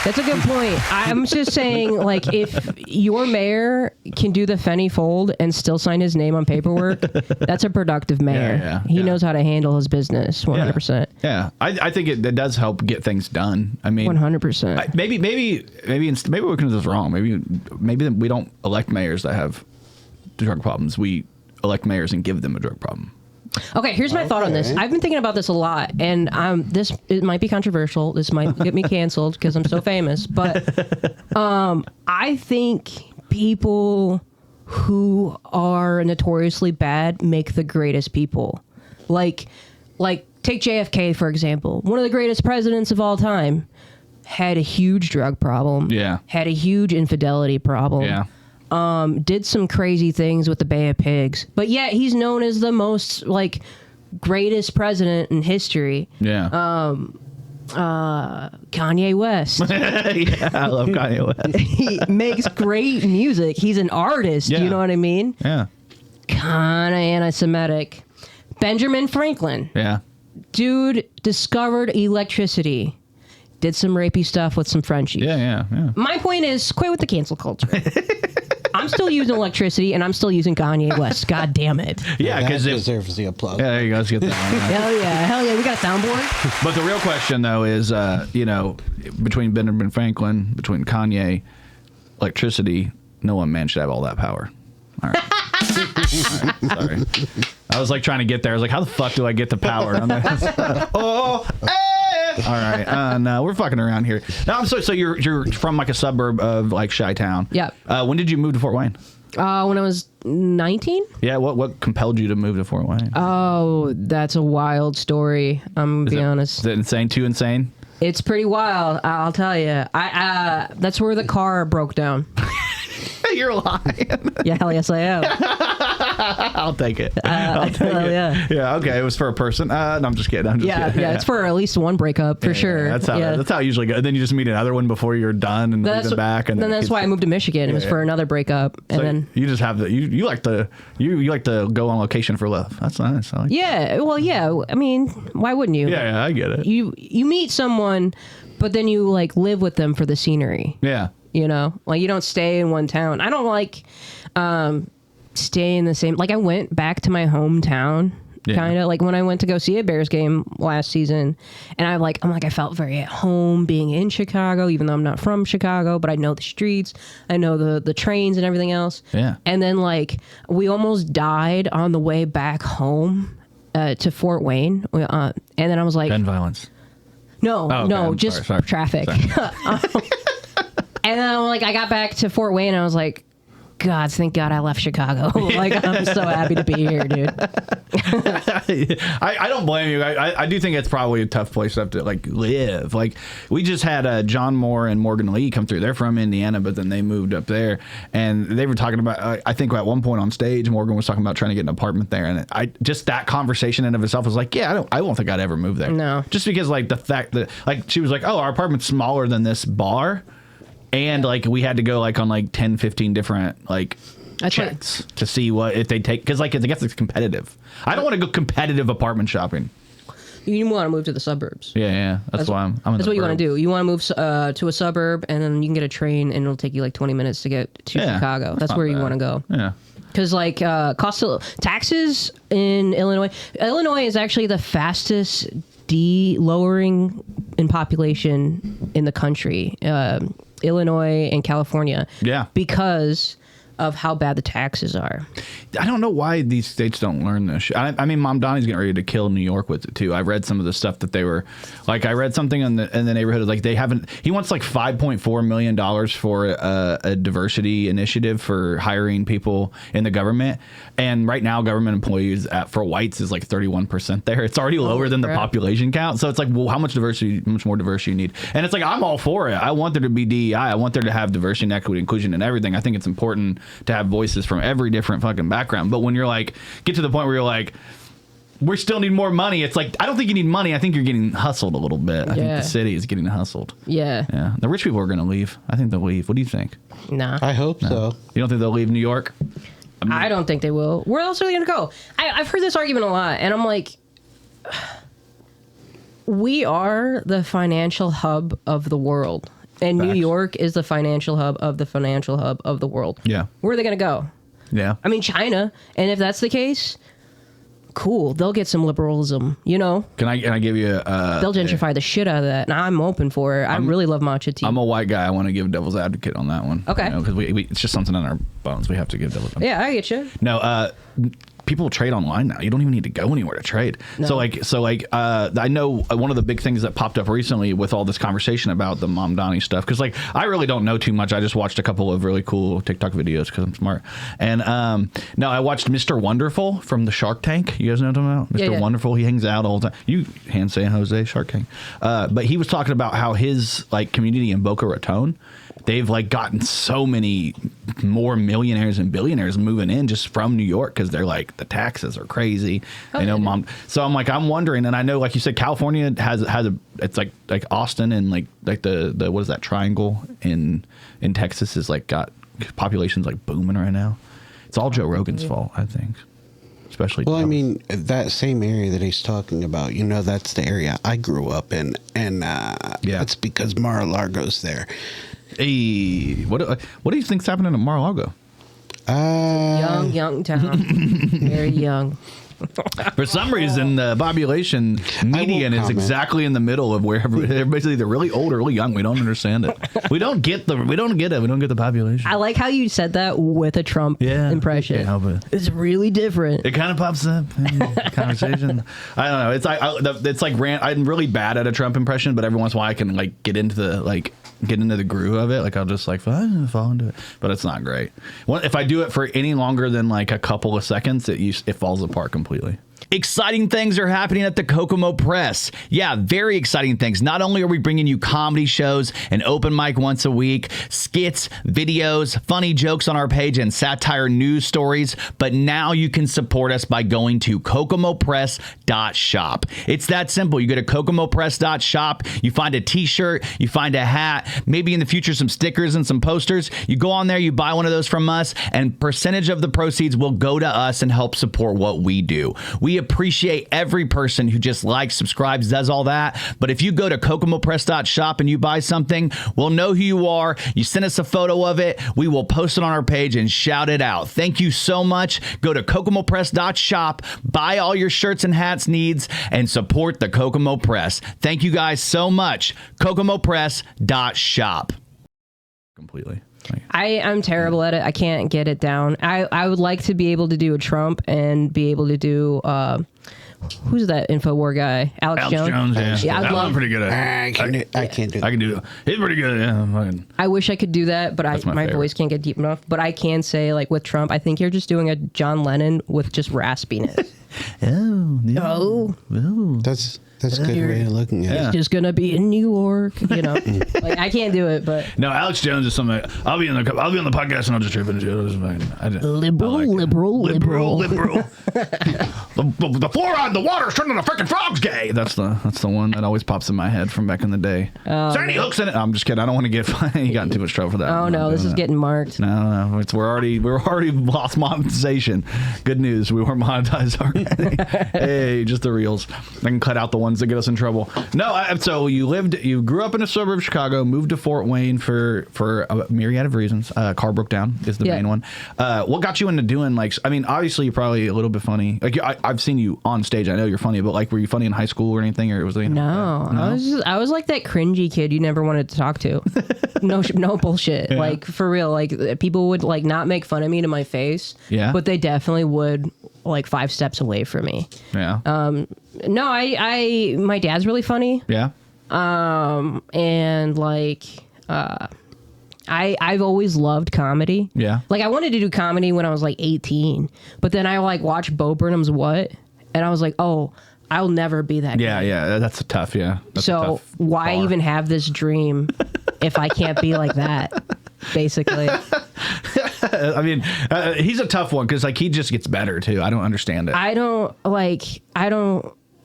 [SPEAKER 3] That's a good point. I'm just saying, like, if your mayor can do the Fenny Fold and still sign his name on paperwork, that's a productive mayor. He knows how to handle his business, 100%.
[SPEAKER 1] Yeah. I think it does help get things done. I mean,
[SPEAKER 3] 100%.
[SPEAKER 1] Maybe we're looking at this wrong. Maybe we don't elect mayors that have drug problems. We elect mayors and give them a drug problem.
[SPEAKER 3] Okay, here's my thought on this. I've been thinking about this a lot, and it might be controversial. This might get me canceled because I'm so famous, but I think people who are notoriously bad make the greatest people. Like take JFK, for example. One of the greatest presidents of all time. Had a huge drug problem.
[SPEAKER 1] Yeah.
[SPEAKER 3] Had a huge infidelity problem.
[SPEAKER 1] Yeah.
[SPEAKER 3] Did some crazy things with the Bay of Pigs, but yet he's known as the most greatest president in history.
[SPEAKER 1] Yeah.
[SPEAKER 3] Kanye West.
[SPEAKER 1] Yeah, I love Kanye West.
[SPEAKER 3] He makes great music. He's an artist.
[SPEAKER 1] Yeah.
[SPEAKER 3] You know what I mean?
[SPEAKER 1] Yeah.
[SPEAKER 3] Kind of anti-Semitic. Benjamin Franklin.
[SPEAKER 1] Yeah.
[SPEAKER 3] Dude discovered electricity. Did some rapey stuff with some Frenchies.
[SPEAKER 1] Yeah.
[SPEAKER 3] My point is, quit with the cancel culture. I'm still using electricity, and I'm still using Kanye West. God damn it.
[SPEAKER 2] Yeah, because it deserves the applause.
[SPEAKER 1] Yeah, there you go. Let's get that one.
[SPEAKER 3] Hell yeah. We got a soundboard.
[SPEAKER 1] But the real question, though, is, between Benjamin Franklin, between Kanye, electricity, no one man should have all that power. All right. Sorry. I was trying to get there. I was like, how the fuck do I get the power on this? All right. No, we're fucking around here. No, so you're from a suburb of Chi-Town.
[SPEAKER 3] Yep.
[SPEAKER 1] When did you move to Fort Wayne?
[SPEAKER 3] When I was 19.
[SPEAKER 1] Yeah. What compelled you to move to Fort Wayne?
[SPEAKER 3] Oh, that's a wild story. I'm gonna be honest.
[SPEAKER 1] Is it insane? Too insane?
[SPEAKER 3] It's pretty wild. I'll tell you. That's where the car broke down.
[SPEAKER 1] You're lying.
[SPEAKER 3] Yeah, hell yes I am.
[SPEAKER 1] I'll take it. I'll take it.
[SPEAKER 3] Yeah.
[SPEAKER 1] Yeah. Okay. It was for a person. No, I'm just kidding.
[SPEAKER 3] Yeah. It's for at least one breakup for sure.
[SPEAKER 1] That's how it usually goes. Then you just meet another one before you're done and leave it back. And
[SPEAKER 3] then that's why I moved to Michigan. It was for another breakup. And
[SPEAKER 1] so
[SPEAKER 3] then
[SPEAKER 1] you just have you like to go on location for love. That's nice. I like
[SPEAKER 3] Well, yeah. I mean, why wouldn't you?
[SPEAKER 1] Yeah, I get it.
[SPEAKER 3] You meet someone, but then you like live with them for the scenery.
[SPEAKER 1] Yeah.
[SPEAKER 3] You know, like you don't stay in one town. I don't like stay in the same. Like I went back to my hometown, kind of like when I went to go see a Bears game last season, and I'm like I felt very at home being in Chicago, even though I'm not from Chicago, but I know the streets, I know the trains and everything else.
[SPEAKER 1] Yeah.
[SPEAKER 3] And then like we almost died on the way back home to Fort Wayne, and then I was like,
[SPEAKER 1] gun violence.
[SPEAKER 3] No, just
[SPEAKER 1] sorry.
[SPEAKER 3] traffic. And then I got back to Fort Wayne and I was like, God, thank God I left Chicago. Like, I'm so happy to be here, dude.
[SPEAKER 1] I don't blame you. I do think it's probably a tough place to have to like live. Like we just had John Moore and Morgan Lee come through. They're from Indiana, but then they moved up there, and they were talking about. I think at one point on stage, Morgan was talking about trying to get an apartment there, and just that conversation in of itself was like, yeah, I don't think I'd ever move there.
[SPEAKER 3] No,
[SPEAKER 1] just because like the fact that like she was like, oh, our apartment's smaller than this bar. And like we had to go like on like 10, 15 different like checks to see what if they take because like I guess it's competitive. I don't want to go competitive apartment shopping.
[SPEAKER 3] You want to move to the suburbs.
[SPEAKER 1] Yeah. That's why I'm.
[SPEAKER 3] That's what you want to do. You want to move to a suburb, and then you can get a train, and it'll take you like 20 minutes to get to Chicago. That's where you want to go.
[SPEAKER 1] Yeah.
[SPEAKER 3] Because like cost of taxes in Illinois is actually the fastest lowering in population in the country. Illinois and California.
[SPEAKER 1] Yeah.
[SPEAKER 3] Because of how bad the taxes are.
[SPEAKER 1] I don't know why these states don't learn this. I mean, Mom Donnie's getting ready to kill New York with it too. I read some of the stuff that they were like. I read something in the neighborhood like they haven't. He wants like $5.4 million for a diversity initiative for hiring people in the government. And right now, government employees for whites is like 31% there. It's already lower than the population count. So it's like, well, how much more diversity you need? And it's like, I'm all for it. I want there to be DEI. I want there to have diversity and equity, inclusion, and everything. I think it's important to have voices from every different fucking background. But when you're like, get to the point where you're like, we still need more money. It's like, I don't think you need money. I think you're getting hustled a little bit. I think the city is getting hustled.
[SPEAKER 3] Yeah.
[SPEAKER 1] Yeah. The rich people are going to leave. I think they'll leave. What do you think?
[SPEAKER 3] Nah.
[SPEAKER 2] I hope so.
[SPEAKER 1] You don't think they'll leave New York?
[SPEAKER 3] I don't think they will. Where else are they going to go? I've heard this argument a lot, and I'm like, we are the financial hub of the world. And Facts. New York is the financial hub of the world. Yeah. Where are they going to go?
[SPEAKER 1] Yeah.
[SPEAKER 3] I mean, China. And if that's the case, cool. They'll get some liberalism, you know?
[SPEAKER 1] Can I give you
[SPEAKER 3] they'll gentrify the shit out of that. And I'm open for it. I really love matcha tea.
[SPEAKER 1] I'm a white guy. I want to give devil's advocate on that one.
[SPEAKER 3] Okay.
[SPEAKER 1] Because we it's just something in our bones. We have to give devil's advocate.
[SPEAKER 3] Yeah, I get you.
[SPEAKER 1] No, people trade online now. You don't even need to go anywhere to trade. No. So I know one of the big things that popped up recently with all this conversation about the Mom Donnie stuff, because like I really don't know too much. I just watched a couple of really cool TikTok videos because I'm smart. And no, I watched Mr. Wonderful from the Shark Tank. You guys know what I'm talking about? Mr. Wonderful. He hangs out all the time. You hand San Jose Shark Tank. But he was talking about how his like community in Boca Raton, they've like gotten so many more millionaires and billionaires moving in just from New York because they're like the taxes are crazy. You know, Mom. So I'm wondering, and I know, like you said, California has it's like Austin and like the what is that triangle in Texas is like got populations like booming right now. It's all Joe Rogan's fault, I think. Especially.
[SPEAKER 2] Well, I mean, that same area that he's talking about, you know, that's the area I grew up in, and that's because Mar-a-Lago's there.
[SPEAKER 1] Hey, what do you think's happening in Mar-a-Lago?
[SPEAKER 3] Young town, very young.
[SPEAKER 1] For some reason, the population median is exactly in the middle of where everybody's either really old or really young. We don't understand it. We don't get it. We don't get the population.
[SPEAKER 3] I like how you said that with a Trump impression.
[SPEAKER 1] Can't help it.
[SPEAKER 3] It's really different.
[SPEAKER 1] It kind of pops up in the conversation. I don't know. It's like I'm really bad at a Trump impression, but every once in a while I can like get into the groove of it. Like I'll just like fall into it, but it's not great. If I do it for any longer than like a couple of seconds, it falls apart completely. Exciting things are happening at the Kokomo Press. Yeah, very exciting things. Not only are we bringing you comedy shows, an open mic once a week, skits, videos, funny jokes on our page, and satire news stories, but now you can support us by going to kokomopress.shop. It's that simple. You go to kokomopress.shop, you find a t-shirt, you find a hat, maybe in the future some stickers and some posters. You go on there, you buy one of those from us, and percentage of the proceeds will go to us and help support what we do. We appreciate every person who just likes, subscribes, does all that. But if you go to kokomopress.shop and you buy something, we'll know who you are. You send us a photo of it. We will post it on our page and shout it out. Thank you so much. Go to kokomopress.shop, buy all your shirts and hats needs, and support the Kokomo Press. Thank you guys so much. kokomopress.shop. Completely.
[SPEAKER 3] I'm terrible at it. I can't get it down. I would like to be able to do a Trump and be able to do who's that InfoWar guy? Alex Jones.
[SPEAKER 1] Yeah,
[SPEAKER 3] I'd love.
[SPEAKER 1] Pretty good at.
[SPEAKER 2] I can't do that.
[SPEAKER 1] I can do it. He's pretty good. Yeah,
[SPEAKER 3] I wish I could do that, but my voice can't get deep enough. But I can say, like with Trump, I think you're just doing a John Lennon with just raspiness.
[SPEAKER 1] Oh.
[SPEAKER 2] That's a good way of looking at it.
[SPEAKER 3] It's just gonna be in New York, you know. Like I can't do it, but
[SPEAKER 1] no. Alex Jones is something. I'll be on the podcast and I'll just trip into it.
[SPEAKER 3] Liberal.
[SPEAKER 1] The fluoride, the water's turning the freaking frogs gay. That's the one that always pops in my head from back in the day. Is there any hooks in it? I'm just kidding. I don't want to get you got in too much trouble for that.
[SPEAKER 3] Oh no, this is getting marked.
[SPEAKER 1] No, we're already lost monetization. Good news, we weren't monetized already. Hey, just the reels. I can cut out the ones that get us in trouble. No, so you grew up in a suburb of Chicago, moved to Fort Wayne for a myriad of reasons. Car broke down is the main one. What got you into doing obviously you're probably a little bit funny. Like I've seen you on stage. I know you're funny, but like were you funny in high school or anything, or was it?
[SPEAKER 3] No, I was like that cringy kid you never wanted to talk to. No bullshit. Yeah. Like for real. Like people would like not make fun of me to my face. Yeah. But they definitely would like 5 steps away from me. Yeah. No, my dad's really funny. Yeah. And like, I've always loved comedy. Yeah. Like I wanted to do comedy when I was like 18, but then I like watched Bo Burnham's What, and I was like, oh, I'll never be that.
[SPEAKER 1] Yeah. Good. Yeah. That's a tough. Yeah. That's
[SPEAKER 3] so why bar. Even have this dream if I can't be like that? Basically.
[SPEAKER 1] I mean, he's a tough one because like he just gets better too. I don't understand it.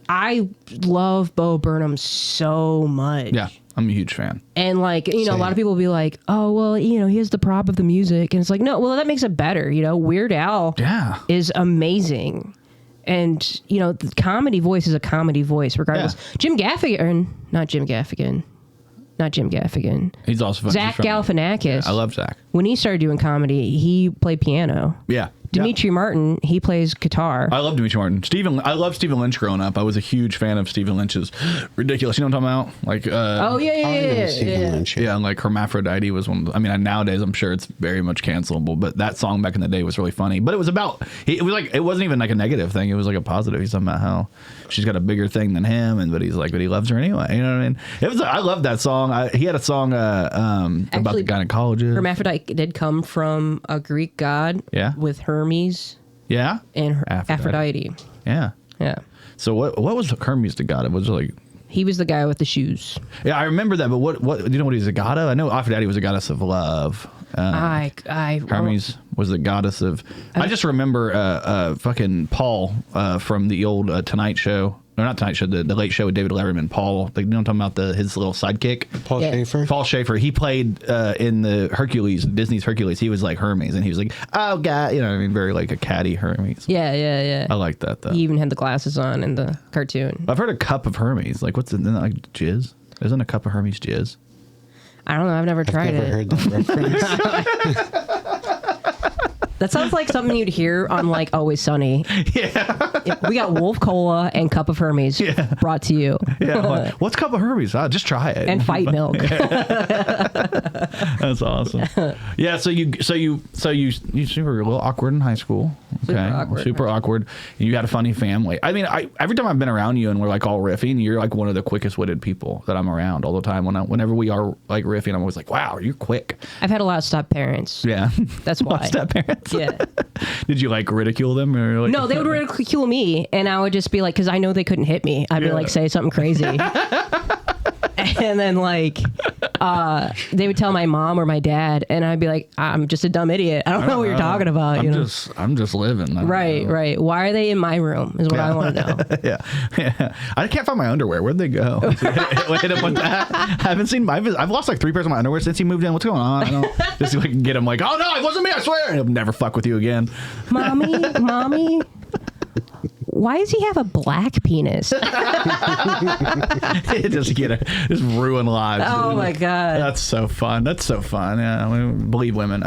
[SPEAKER 3] I love Bo Burnham so much.
[SPEAKER 1] Yeah, I'm a huge fan.
[SPEAKER 3] And like, you know, a lot of people will be like, oh, well, you know, he has the prop of the music. And it's like, no, well, that makes it better. You know, Weird Al is amazing. And, you know, the comedy voice is a comedy voice regardless. Yeah. Not Jim Gaffigan.
[SPEAKER 1] He's also funny.
[SPEAKER 3] Zach Galifianakis.
[SPEAKER 1] Yeah, I love Zach.
[SPEAKER 3] When he started doing comedy, he played piano. Yeah. Dimitri Martin, he plays guitar.
[SPEAKER 1] I love Dimitri Martin. I love Stephen Lynch growing up. I was a huge fan of Stephen Lynch's. Ridiculous. You know what I'm talking about? Like, yeah. And like Hermaphrodite was one. Nowadays I'm sure it's very much cancelable, but that song back in the day was really funny. But it was about. It wasn't even like a negative thing. It was like a positive. He's talking about how she's got a bigger thing than him, but he loves her anyway. You know what I mean? I love that song. He had a song about the gynecologist.
[SPEAKER 3] Hermaphrodite did come from a Greek god. Yeah. With Hermes. Yeah. And Aphrodite.
[SPEAKER 1] Yeah.
[SPEAKER 3] Yeah.
[SPEAKER 1] So what was Hermes the god of? Was it like?
[SPEAKER 3] He was the guy with the shoes.
[SPEAKER 1] Yeah, I remember that. But what do you know what he's a god of? I know Aphrodite was a goddess of love. Hermes was the goddess of. I just remember fucking Paul from the old Tonight Show. No, not Tonight Show. The Late Show with David Letterman. Paul, you know what I'm talking about? His little sidekick.
[SPEAKER 2] Paul Schaefer.
[SPEAKER 1] Paul Schaefer. He played in the Hercules, Disney's Hercules. He was like Hermes, and he was like, oh god, you know what I mean, very like a catty Hermes.
[SPEAKER 3] Yeah.
[SPEAKER 1] I like that though.
[SPEAKER 3] He even had the glasses on in the cartoon.
[SPEAKER 1] I've heard a cup of Hermes. Like what's in that? Like jizz? Isn't a cup of Hermes jizz?
[SPEAKER 3] I don't know. I've never tried it.
[SPEAKER 2] Heard that reference.
[SPEAKER 3] That sounds like something you'd hear on like Always Sunny. Yeah. We got Wolf Cola and Cup of Hermes brought to you.
[SPEAKER 1] Yeah. Like, what's Cup of Hermes? Just try it.
[SPEAKER 3] And Fight Milk.
[SPEAKER 1] That's awesome. Yeah. So you were a little awkward in high school. Okay. Super awkward. You had a funny family. I mean, every time I've been around you and we're like all riffing, you're like one of the quickest witted people that I'm around all the time. Whenever we are like riffing, I'm always like, wow, you're quick.
[SPEAKER 3] I've had a lot of step parents.
[SPEAKER 1] Yeah.
[SPEAKER 3] That's why.
[SPEAKER 1] Step parents.
[SPEAKER 3] Yeah.
[SPEAKER 1] Did you like ridicule them or like?
[SPEAKER 3] No, they would ridicule me, and I would just be like, because I know they couldn't hit me. I'd be like, say something crazy, and then like they would tell my mom or my dad, and I'd be like, I'm just a dumb idiot. I don't know what you're talking about.
[SPEAKER 1] I'm just living.
[SPEAKER 3] Right. Why are they in my room? Is what I want to know.
[SPEAKER 1] yeah. I can't find my underwear. Where'd they go? Hit him with that. I haven't seen I've lost like 3 pairs of my underwear since he moved in. What's going on? I don't just so I can get him like, oh no, it wasn't me. I swear. And he'll never fuck with you again.
[SPEAKER 3] Mommy. Why does he have a black penis?
[SPEAKER 1] Just ruin lives.
[SPEAKER 3] Oh my god,
[SPEAKER 1] that's so fun. Yeah, we believe women.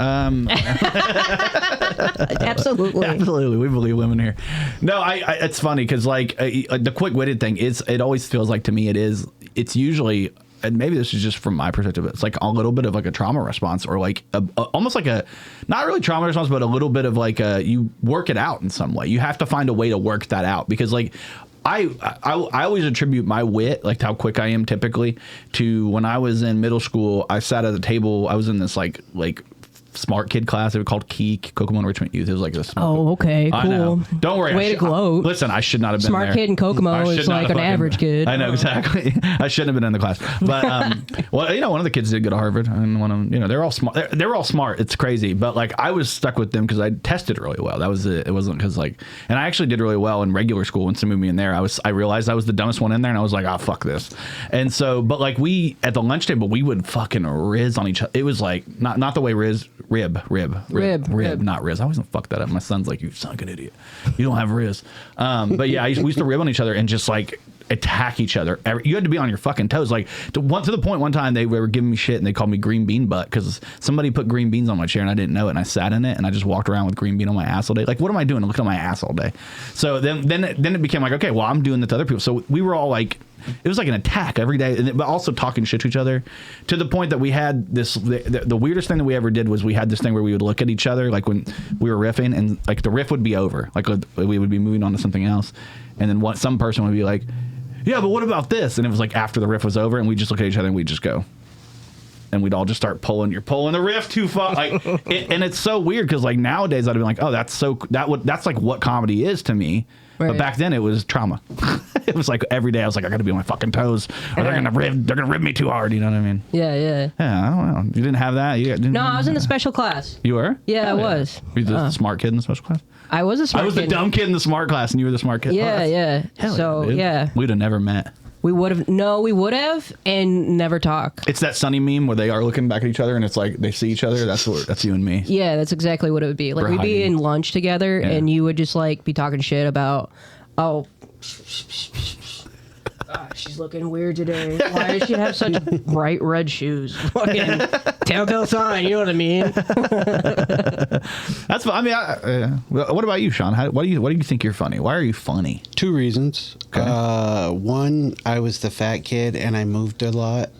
[SPEAKER 1] Absolutely, we believe women here. No, it's funny because like the quick-witted thing is, it always feels like to me it's usually. And maybe this is just from my perspective, it's like a little bit of like a trauma response, or like almost like a, not really trauma response, but a little bit of like you work it out in some way. You have to find a way to work that out, because like I always attribute my wit, like how quick I am typically, to when I was in middle school. I sat at a table. I was in this like smart kid class. They were called Kokomo Enrichment Youth. It was like a smart.
[SPEAKER 3] Oh, okay, cool.
[SPEAKER 1] I know. Don't worry.
[SPEAKER 3] Way to gloat.
[SPEAKER 1] Listen, I should not have been
[SPEAKER 3] smart
[SPEAKER 1] there.
[SPEAKER 3] Kid in Kokomo is like an average kid.
[SPEAKER 1] I know, exactly. I shouldn't have been in the class. But well, one of the kids did go to Harvard, and one of them, they're all smart. They're all smart. It's crazy. But like I was stuck with them because I tested really well. That was it. It wasn't because like, and I actually did really well in regular school. Once they moved me in there, I realized I was the dumbest one in there, and I was like, oh fuck this. And so, but like we at the lunch table, we would fucking riz on each other. It was like not the way rib, not Riz. I always fuck that up. My son's like, you sound like an idiot. You don't have Riz. But yeah, we used to rib on each other and just like attack each other. You had to be on your fucking toes. Like to the point one time they were giving me shit and they called me green bean butt because somebody put green beans on my chair and I didn't know it, and I sat in it and I just walked around with green bean on my ass all day. Like, what am I doing? Looking at my ass all day. So then it became like, okay, well, I'm doing that to other people. So we were all like, it was like an attack every day, but also talking shit to each other, to the point that we had this. The weirdest thing that we ever did was we had this thing where we would look at each other like when we were riffing, and like the riff would be over, like we would be moving on to something else, and then some person would be like, yeah, but what about this? And it was like after the riff was over, and we just look at each other and we just go, and we'd all just start pulling. You're pulling the riff too far, like, and it's so weird because like nowadays I'd be like, oh, that's like what comedy is to me. Right. But back then it was trauma. It was like every day I was like, I got to be on my fucking toes, or they're gonna rib me too hard. You know what I mean?
[SPEAKER 3] Yeah.
[SPEAKER 1] Yeah, I don't know. You didn't have that?
[SPEAKER 3] No, I was in the special class.
[SPEAKER 1] You were?
[SPEAKER 3] Yeah, I was.
[SPEAKER 1] Were you the smart kid in the special class?
[SPEAKER 3] I was a smart kid.
[SPEAKER 1] I was the dumb kid in the smart class, and you were the smart kid.
[SPEAKER 3] Yeah.
[SPEAKER 1] Hell
[SPEAKER 3] so
[SPEAKER 1] yeah, we'd have never met.
[SPEAKER 3] We would have and never talk.
[SPEAKER 1] It's that Sunny meme where they are looking back at each other and it's like they see each other. That's you and me.
[SPEAKER 3] Yeah, that's exactly what it would be. Like we'd be in lunch together and you would just like be talking shit about, oh, she's looking weird today. Why does she have such bright red shoes? Fucking telltale sign, you know what I mean?
[SPEAKER 1] That's. I mean, what about you, Sean? What do you think you're funny? Why are you funny?
[SPEAKER 2] 2 reasons. Okay. One, I was the fat kid and I moved a lot.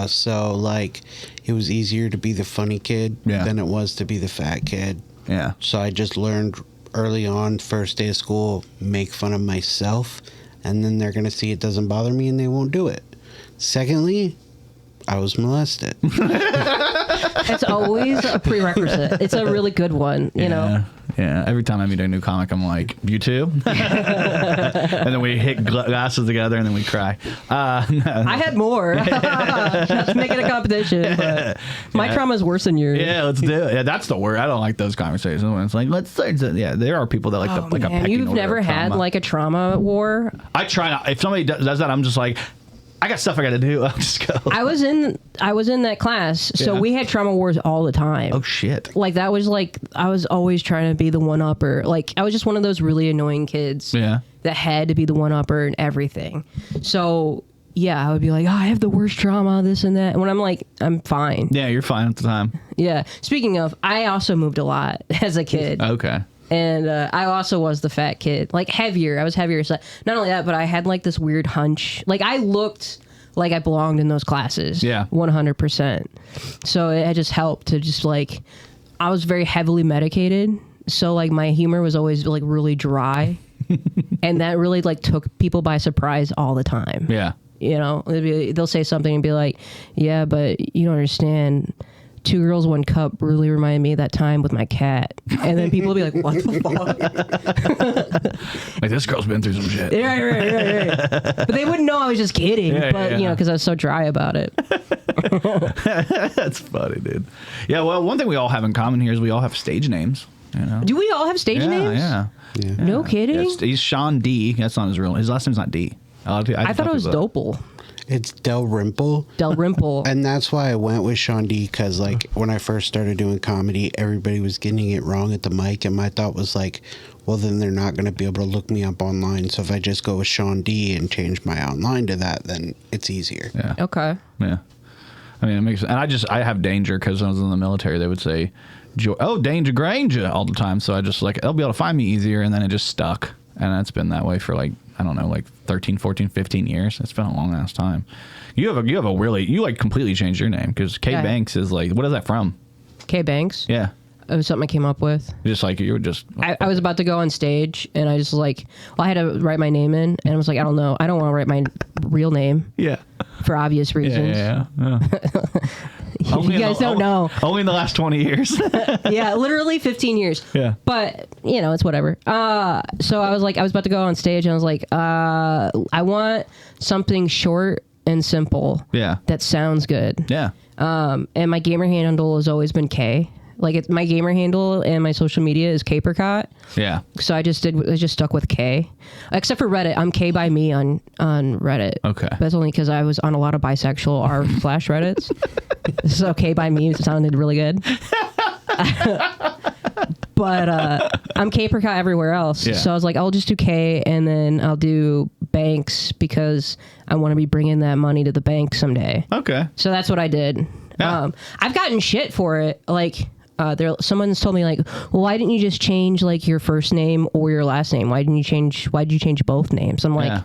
[SPEAKER 2] So like, it was easier to be the funny kid than it was to be the fat kid.
[SPEAKER 1] Yeah.
[SPEAKER 2] So I just learned early on, first day of school, make fun of myself. And then they're going to see it doesn't bother me and they won't do it. Secondly, I was molested.
[SPEAKER 3] It's always a prerequisite. It's a really good one, you know?
[SPEAKER 1] Yeah. Every time I meet a new comic, I'm like, you too? And then we hit glasses together and then we cry.
[SPEAKER 3] I had more. Let's make it a competition. But my trauma is worse than yours.
[SPEAKER 1] Yeah, let's do it. Yeah, that's the word. I don't like those conversations. When it's like, let's start. Yeah, there are people that like a pecking
[SPEAKER 3] You've
[SPEAKER 1] order
[SPEAKER 3] never
[SPEAKER 1] of
[SPEAKER 3] had
[SPEAKER 1] trauma.
[SPEAKER 3] like a trauma war?
[SPEAKER 1] I try not. If somebody does that, I'm just like, I got stuff I got to do. I'll just go.
[SPEAKER 3] I was in that class, so we had trauma wars all the time.
[SPEAKER 1] Oh shit!
[SPEAKER 3] Like that was like I was always trying to be the one upper. Like I was just one of those really annoying kids.
[SPEAKER 1] Yeah.
[SPEAKER 3] That had to be the one upper and everything. So yeah, I would be like, oh, I have the worst trauma, this and that. And when I'm like, I'm fine.
[SPEAKER 1] Yeah, you're fine at the time.
[SPEAKER 3] Yeah. Speaking of, I also moved a lot as a kid.
[SPEAKER 1] Okay.
[SPEAKER 3] And I also was the fat kid, like heavier. I was heavier. So not only that, but I had like this weird hunch. Like I looked like I belonged in those classes. Yeah. 100%. So it just helped to just like, I was very heavily medicated. So like my humor was always like really dry. And that really like took people by surprise all the time.
[SPEAKER 1] Yeah.
[SPEAKER 3] You know, they'll say something and be like, yeah, but you don't understand. Two Girls, One Cup really reminded me of that time with my cat. And then people will be like, what the fuck?
[SPEAKER 1] Like, this girl's been through some shit.
[SPEAKER 3] Right. But they wouldn't know I was just kidding. Because I was so dry about it.
[SPEAKER 1] That's funny, dude. Yeah, well, one thing we all have in common here is we all have stage names. You know?
[SPEAKER 3] Do we all have stage names?
[SPEAKER 1] Yeah.
[SPEAKER 3] No kidding?
[SPEAKER 1] Yeah, he's Sean D. That's not his real name. His last name's not D.
[SPEAKER 3] I thought it was Dopel.
[SPEAKER 2] It's Dalrymple. And that's why I went with Sean D, because like when I first started doing comedy, everybody was getting it wrong at the mic, and my thought was like, well, then they're not going to be able to look me up online. So if I just go with Sean D and change my online to that, then it's easier.
[SPEAKER 1] Yeah.
[SPEAKER 3] Okay.
[SPEAKER 1] Yeah. I mean, it makes sense. And I have Danger because when I was in the military, they would say, Danger Grainger all the time. So I just like, they'll be able to find me easier. And then it just stuck. And it's been that way for like, I don't know, like 13, 14, 15 years. It's been a long ass time. You have a really, you like completely changed your name because K Banks is like, what is that from?
[SPEAKER 3] K Banks?
[SPEAKER 1] Yeah.
[SPEAKER 3] It was something I came up with.
[SPEAKER 1] Just like you were just.
[SPEAKER 3] I was about to go on stage and I just like, I had to write my name in and I was like, I don't know. I don't want to write my real name.
[SPEAKER 1] Yeah.
[SPEAKER 3] For obvious reasons.
[SPEAKER 1] Yeah.
[SPEAKER 3] You guys don't know.
[SPEAKER 1] Only in the last 20 years.
[SPEAKER 3] Yeah, literally 15 years.
[SPEAKER 1] Yeah.
[SPEAKER 3] But, it's whatever. So I was like, I was about to go on stage and I was like, I want something short and simple.
[SPEAKER 1] Yeah.
[SPEAKER 3] That sounds good.
[SPEAKER 1] Yeah.
[SPEAKER 3] And my gamer handle has always been K. Like my gamer handle and my social media is Capercott.
[SPEAKER 1] Yeah.
[SPEAKER 3] So I just stuck with K, except for Reddit. I'm K by me on Reddit.
[SPEAKER 1] Okay.
[SPEAKER 3] That's only because I was on a lot of bisexual r/Reddits. So K by me sounded really good. But I'm Capercott everywhere else.
[SPEAKER 1] Yeah.
[SPEAKER 3] So I was like, I'll just do K and then I'll do Banks because I want to be bringing that money to the bank someday.
[SPEAKER 1] Okay.
[SPEAKER 3] So that's what I did.
[SPEAKER 1] Yeah.
[SPEAKER 3] I've gotten shit for it. Like, someone's told me like, well, why didn't you just change like your first name or your last name? Why did you change both names? I'm like,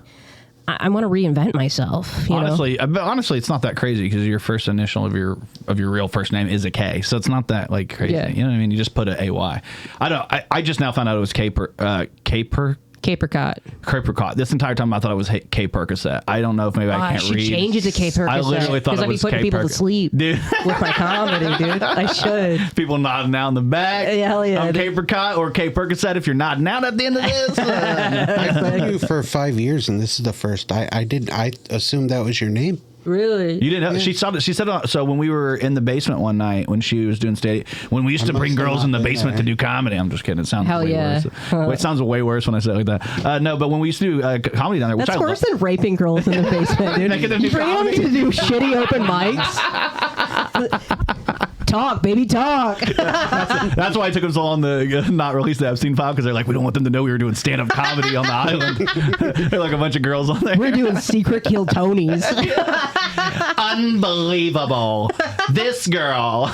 [SPEAKER 3] I want to reinvent myself.
[SPEAKER 1] Honestly, it's not that crazy because your first initial of your real first name is a K, so it's not that like crazy.
[SPEAKER 3] Yeah.
[SPEAKER 1] You know what I mean? You just put a AY. I just now found out it was Capercott. This entire time I thought it was K Percocet. I don't know if maybe I can't read.
[SPEAKER 3] I should change it to K Percocet.
[SPEAKER 1] I literally thought it was
[SPEAKER 3] I'd be putting people to sleep
[SPEAKER 1] dude.
[SPEAKER 3] with my comedy, dude. I should.
[SPEAKER 1] People nodding out in the back.
[SPEAKER 3] Hell yeah.
[SPEAKER 1] I'm K Percocet or K Percocet if you're nodding out at the end of this.
[SPEAKER 2] I've known you for 5 years, and this is the first. I assumed that was your name.
[SPEAKER 3] Really?
[SPEAKER 1] You didn't know? Yeah. She said so when we were in the basement one night when she was doing when we used to bring girls in the basement to do comedy. I'm just kidding. It sounds way worse. It sounds way worse when I say it like that. No, but when we used to do comedy down there, which
[SPEAKER 3] that's worse than raping girls in the basement, dude. You bring them to do shitty open mics. Talk, baby, talk.
[SPEAKER 1] That's why I took them so long to not release the Epstein file because they're like, we don't want them to know we were doing stand-up comedy on the island. They're like a bunch of girls on there.
[SPEAKER 3] We're doing secret kill Tonys.
[SPEAKER 1] Unbelievable. This girl,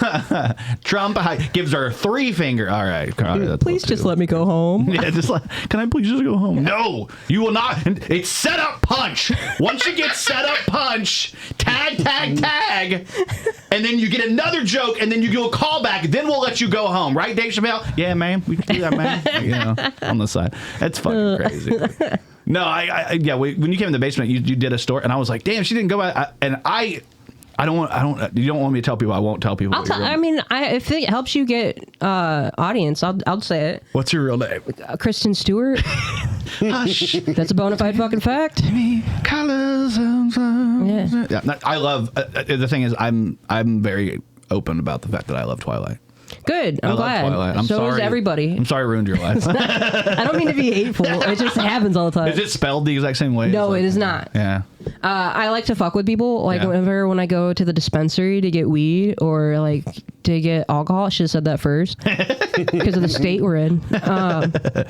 [SPEAKER 1] Trump gives her 3 finger. All right,
[SPEAKER 3] please just let me go home.
[SPEAKER 1] Yeah, can I please just go home? No, you will not. It's set up punch. Once you get set up punch, tag, and then you get another joke, and then you do a callback. Then we'll let you go home, right, Dave Chappelle? Yeah, man, we can do that, man. On the side, that's fucking crazy. No, when you came in the basement, you did a story, and I was like, damn, she didn't go out. You don't want me to tell people. I won't tell people.
[SPEAKER 3] If it helps you get audience, I'll say it.
[SPEAKER 1] What's your real name?
[SPEAKER 3] Kristen Stewart.
[SPEAKER 1] Hush.
[SPEAKER 3] That's a bona fide fucking fact.
[SPEAKER 1] Colors.
[SPEAKER 3] Yeah.
[SPEAKER 1] I love. The thing is, I'm very open about the fact that I love Twilight.
[SPEAKER 3] Good. I'm glad.
[SPEAKER 1] Twilight.
[SPEAKER 3] So
[SPEAKER 1] sorry.
[SPEAKER 3] is everybody.
[SPEAKER 1] I'm sorry I ruined your life.
[SPEAKER 3] I don't mean to be hateful. It just happens all the time.
[SPEAKER 1] Is it spelled the exact same way?
[SPEAKER 3] No, it is not.
[SPEAKER 1] Yeah.
[SPEAKER 3] I like to fuck with people. Like whenever when I go to the dispensary to get weed or like to get alcohol, I should have said that first because of the state we're in. But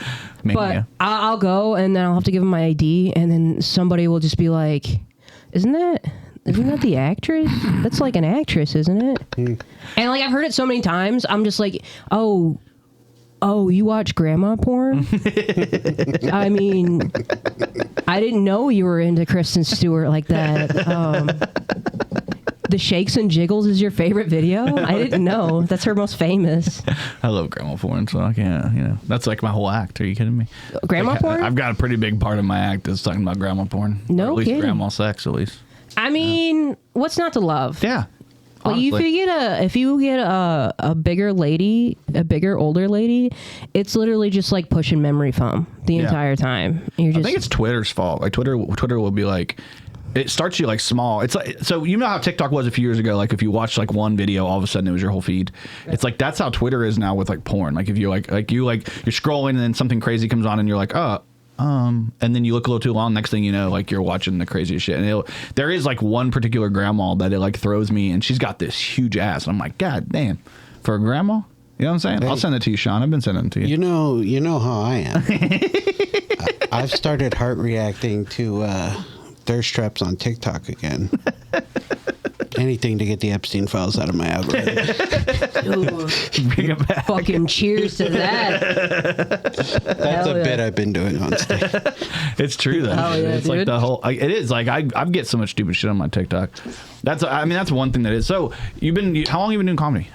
[SPEAKER 3] I'll go and then I'll have to give them my ID and then somebody will just be like, Isn't that the actress? That's like an actress, isn't it? And like I've heard it so many times, I'm just like, oh, you watch grandma porn? I mean, I didn't know you were into Kristen Stewart like that. The Shakes and Jiggles is your favorite video? I didn't know. That's her most famous.
[SPEAKER 1] I love grandma porn, so I can't, that's like my whole act. Are you kidding me?
[SPEAKER 3] Grandma porn?
[SPEAKER 1] I've got a pretty big part of my act that's talking about grandma porn.
[SPEAKER 3] No
[SPEAKER 1] or at least
[SPEAKER 3] kidding.
[SPEAKER 1] grandma sex, at least.
[SPEAKER 3] I mean, what's not to love?
[SPEAKER 1] Yeah. Honestly.
[SPEAKER 3] Well, if you get a bigger lady, a bigger older lady, it's literally just like pushing memory foam the entire time. I
[SPEAKER 1] think it's Twitter's fault. Like Twitter will be like, it starts you like small. It's like, so you know how TikTok was a few years ago. Like if you watch like one video, all of a sudden it was your whole feed. It's like that's how Twitter is now with like porn. Like if you you're scrolling and then something crazy comes on and you're like, and then you look a little too long. Next thing you know, like you're watching the craziest shit. And there is like one particular grandma that it like throws me, and she's got this huge ass. And I'm like, God damn, for a grandma. You know what I'm saying? Hey, I'll send it to you, Sean. I've been sending it to you.
[SPEAKER 2] You know how I am. I've started heart reacting to thirst traps on TikTok again. Anything to get the Epstein files out of my algorithm.
[SPEAKER 1] Bring it back.
[SPEAKER 3] Fucking cheers to that.
[SPEAKER 2] That's a bit I've been doing on stage.
[SPEAKER 1] It's true though.
[SPEAKER 3] Hell yeah,
[SPEAKER 1] it's
[SPEAKER 3] dude.
[SPEAKER 1] like the whole. It is like I get so much stupid shit on my TikTok. That's one thing that is. So how long have you been doing comedy?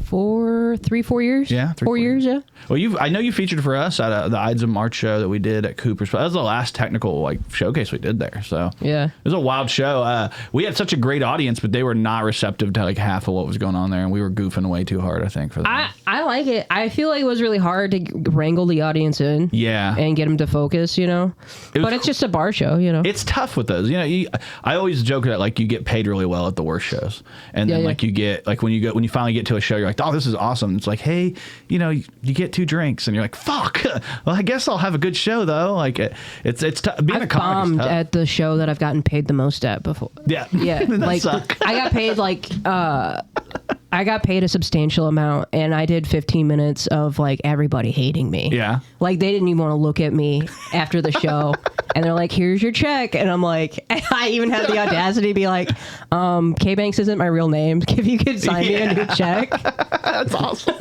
[SPEAKER 3] 4 years.
[SPEAKER 1] Yeah,
[SPEAKER 3] 4 years. Yeah.
[SPEAKER 1] Well, I know you featured for us at the Ides of March show that we did at Cooper's. That was the last technical like showcase we did there. So
[SPEAKER 3] yeah,
[SPEAKER 1] it was a wild show. We had such a great audience, but they were not receptive to like half of what was going on there, and we were goofing way too hard. I think for that.
[SPEAKER 3] I like it. I feel like it was really hard to wrangle the audience in.
[SPEAKER 1] Yeah.
[SPEAKER 3] And get them to focus. But it's just a bar show.
[SPEAKER 1] It's tough with those. I always joke that like you get paid really well at the worst shows, and then like you get like when you finally get to a show, you're like, oh, this is awesome. It's like, hey, you get 2 drinks, and you're like, fuck. Well, I guess I'll have a good show though. Like it's being a comic. I've bombed
[SPEAKER 3] at the show that I've gotten paid the most at before.
[SPEAKER 1] Yeah.
[SPEAKER 3] Like I got paid I got paid a substantial amount, and I did 15 minutes of like everybody hating me.
[SPEAKER 1] Yeah.
[SPEAKER 3] Like they didn't even want to look at me after the show, and they're like, "Here's your check," and I'm like, I even had the audacity to be like, "K Banks isn't my real name. If you could sign me a new check."
[SPEAKER 1] That's awesome.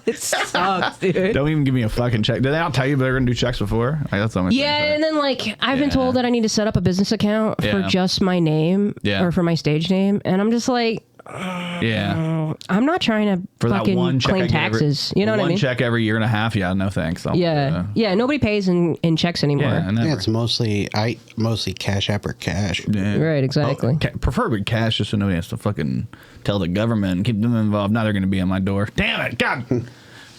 [SPEAKER 3] It sucks, dude.
[SPEAKER 1] Don't even give me a fucking check. Did they not tell you they're gonna do checks before? Like, that's so much.
[SPEAKER 3] Yeah, and then like I've been told that I need to set up a business account for just my name or for my stage name, and I'm just like. I'm not trying to
[SPEAKER 1] for
[SPEAKER 3] fucking
[SPEAKER 1] that one check
[SPEAKER 3] claim taxes. You know what I mean?
[SPEAKER 1] One check every year and a half. Yeah, no thanks.
[SPEAKER 3] Yeah. Nobody pays in checks anymore.
[SPEAKER 2] Yeah, it's mostly Cash App or cash.
[SPEAKER 1] Yeah.
[SPEAKER 3] Right, exactly.
[SPEAKER 1] Preferably cash, just so nobody has to fucking tell the government and keep them involved. Now they're going to be on my door. Damn it, God.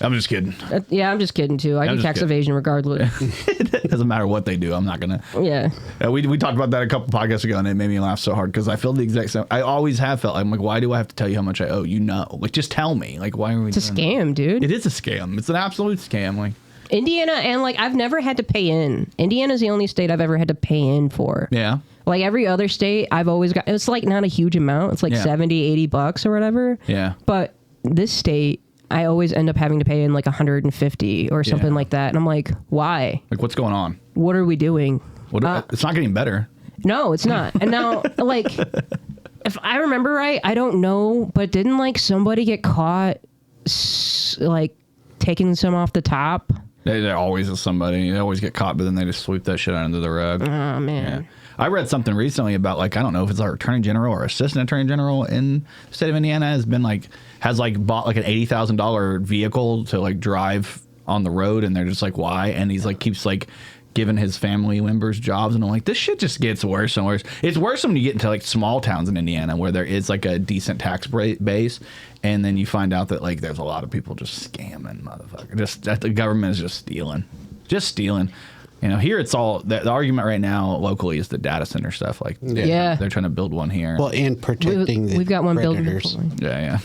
[SPEAKER 1] I'm just kidding.
[SPEAKER 3] I'm just kidding too. I do tax evasion regardless.
[SPEAKER 1] It doesn't matter what they do. I'm not gonna.
[SPEAKER 3] Yeah.
[SPEAKER 1] We talked about that a couple podcasts ago, and it made me laugh so hard because I feel the exact same. I always have felt. I'm like, why do I have to tell you how much I owe? Like, just tell me. Like, why are we?
[SPEAKER 3] It's a scam, dude.
[SPEAKER 1] It is a scam. It's an absolute scam. Like
[SPEAKER 3] Indiana, and like I've never had to pay in. Indiana's the only state I've ever had to pay in for.
[SPEAKER 1] Yeah.
[SPEAKER 3] Like every other state, I've always got. It's like not a huge amount. It's like $70-$80 or whatever.
[SPEAKER 1] Yeah.
[SPEAKER 3] But this state. I always end up having to pay in like 150 or something like that. And I'm like, why?
[SPEAKER 1] Like, what's going on?
[SPEAKER 3] What are we doing?
[SPEAKER 1] It's not getting better.
[SPEAKER 3] No, it's not. And now, like, if I remember right, I don't know, but didn't like somebody get caught, like, taking some off the top?
[SPEAKER 1] There always is somebody. They always get caught, but then they just sweep that shit under the rug.
[SPEAKER 3] Oh, man.
[SPEAKER 1] Yeah. I read something recently about, like, I don't know if it's our attorney general or assistant attorney general in the state of Indiana has bought like an $80,000 vehicle to like drive on the road, and they're just like, why? And he's like keeps like giving his family members jobs, and I'm like, this shit just gets worse and worse. It's worse when you get into like small towns in Indiana where there is like a decent tax base, and then you find out that like there's a lot of people just scamming, motherfucker. Just that the government is just stealing. Here it's all the argument right now locally is the data center stuff. Like, they're trying to build one here.
[SPEAKER 2] Well, and protecting
[SPEAKER 3] we've got one
[SPEAKER 2] predators.
[SPEAKER 3] building.
[SPEAKER 1] Yeah.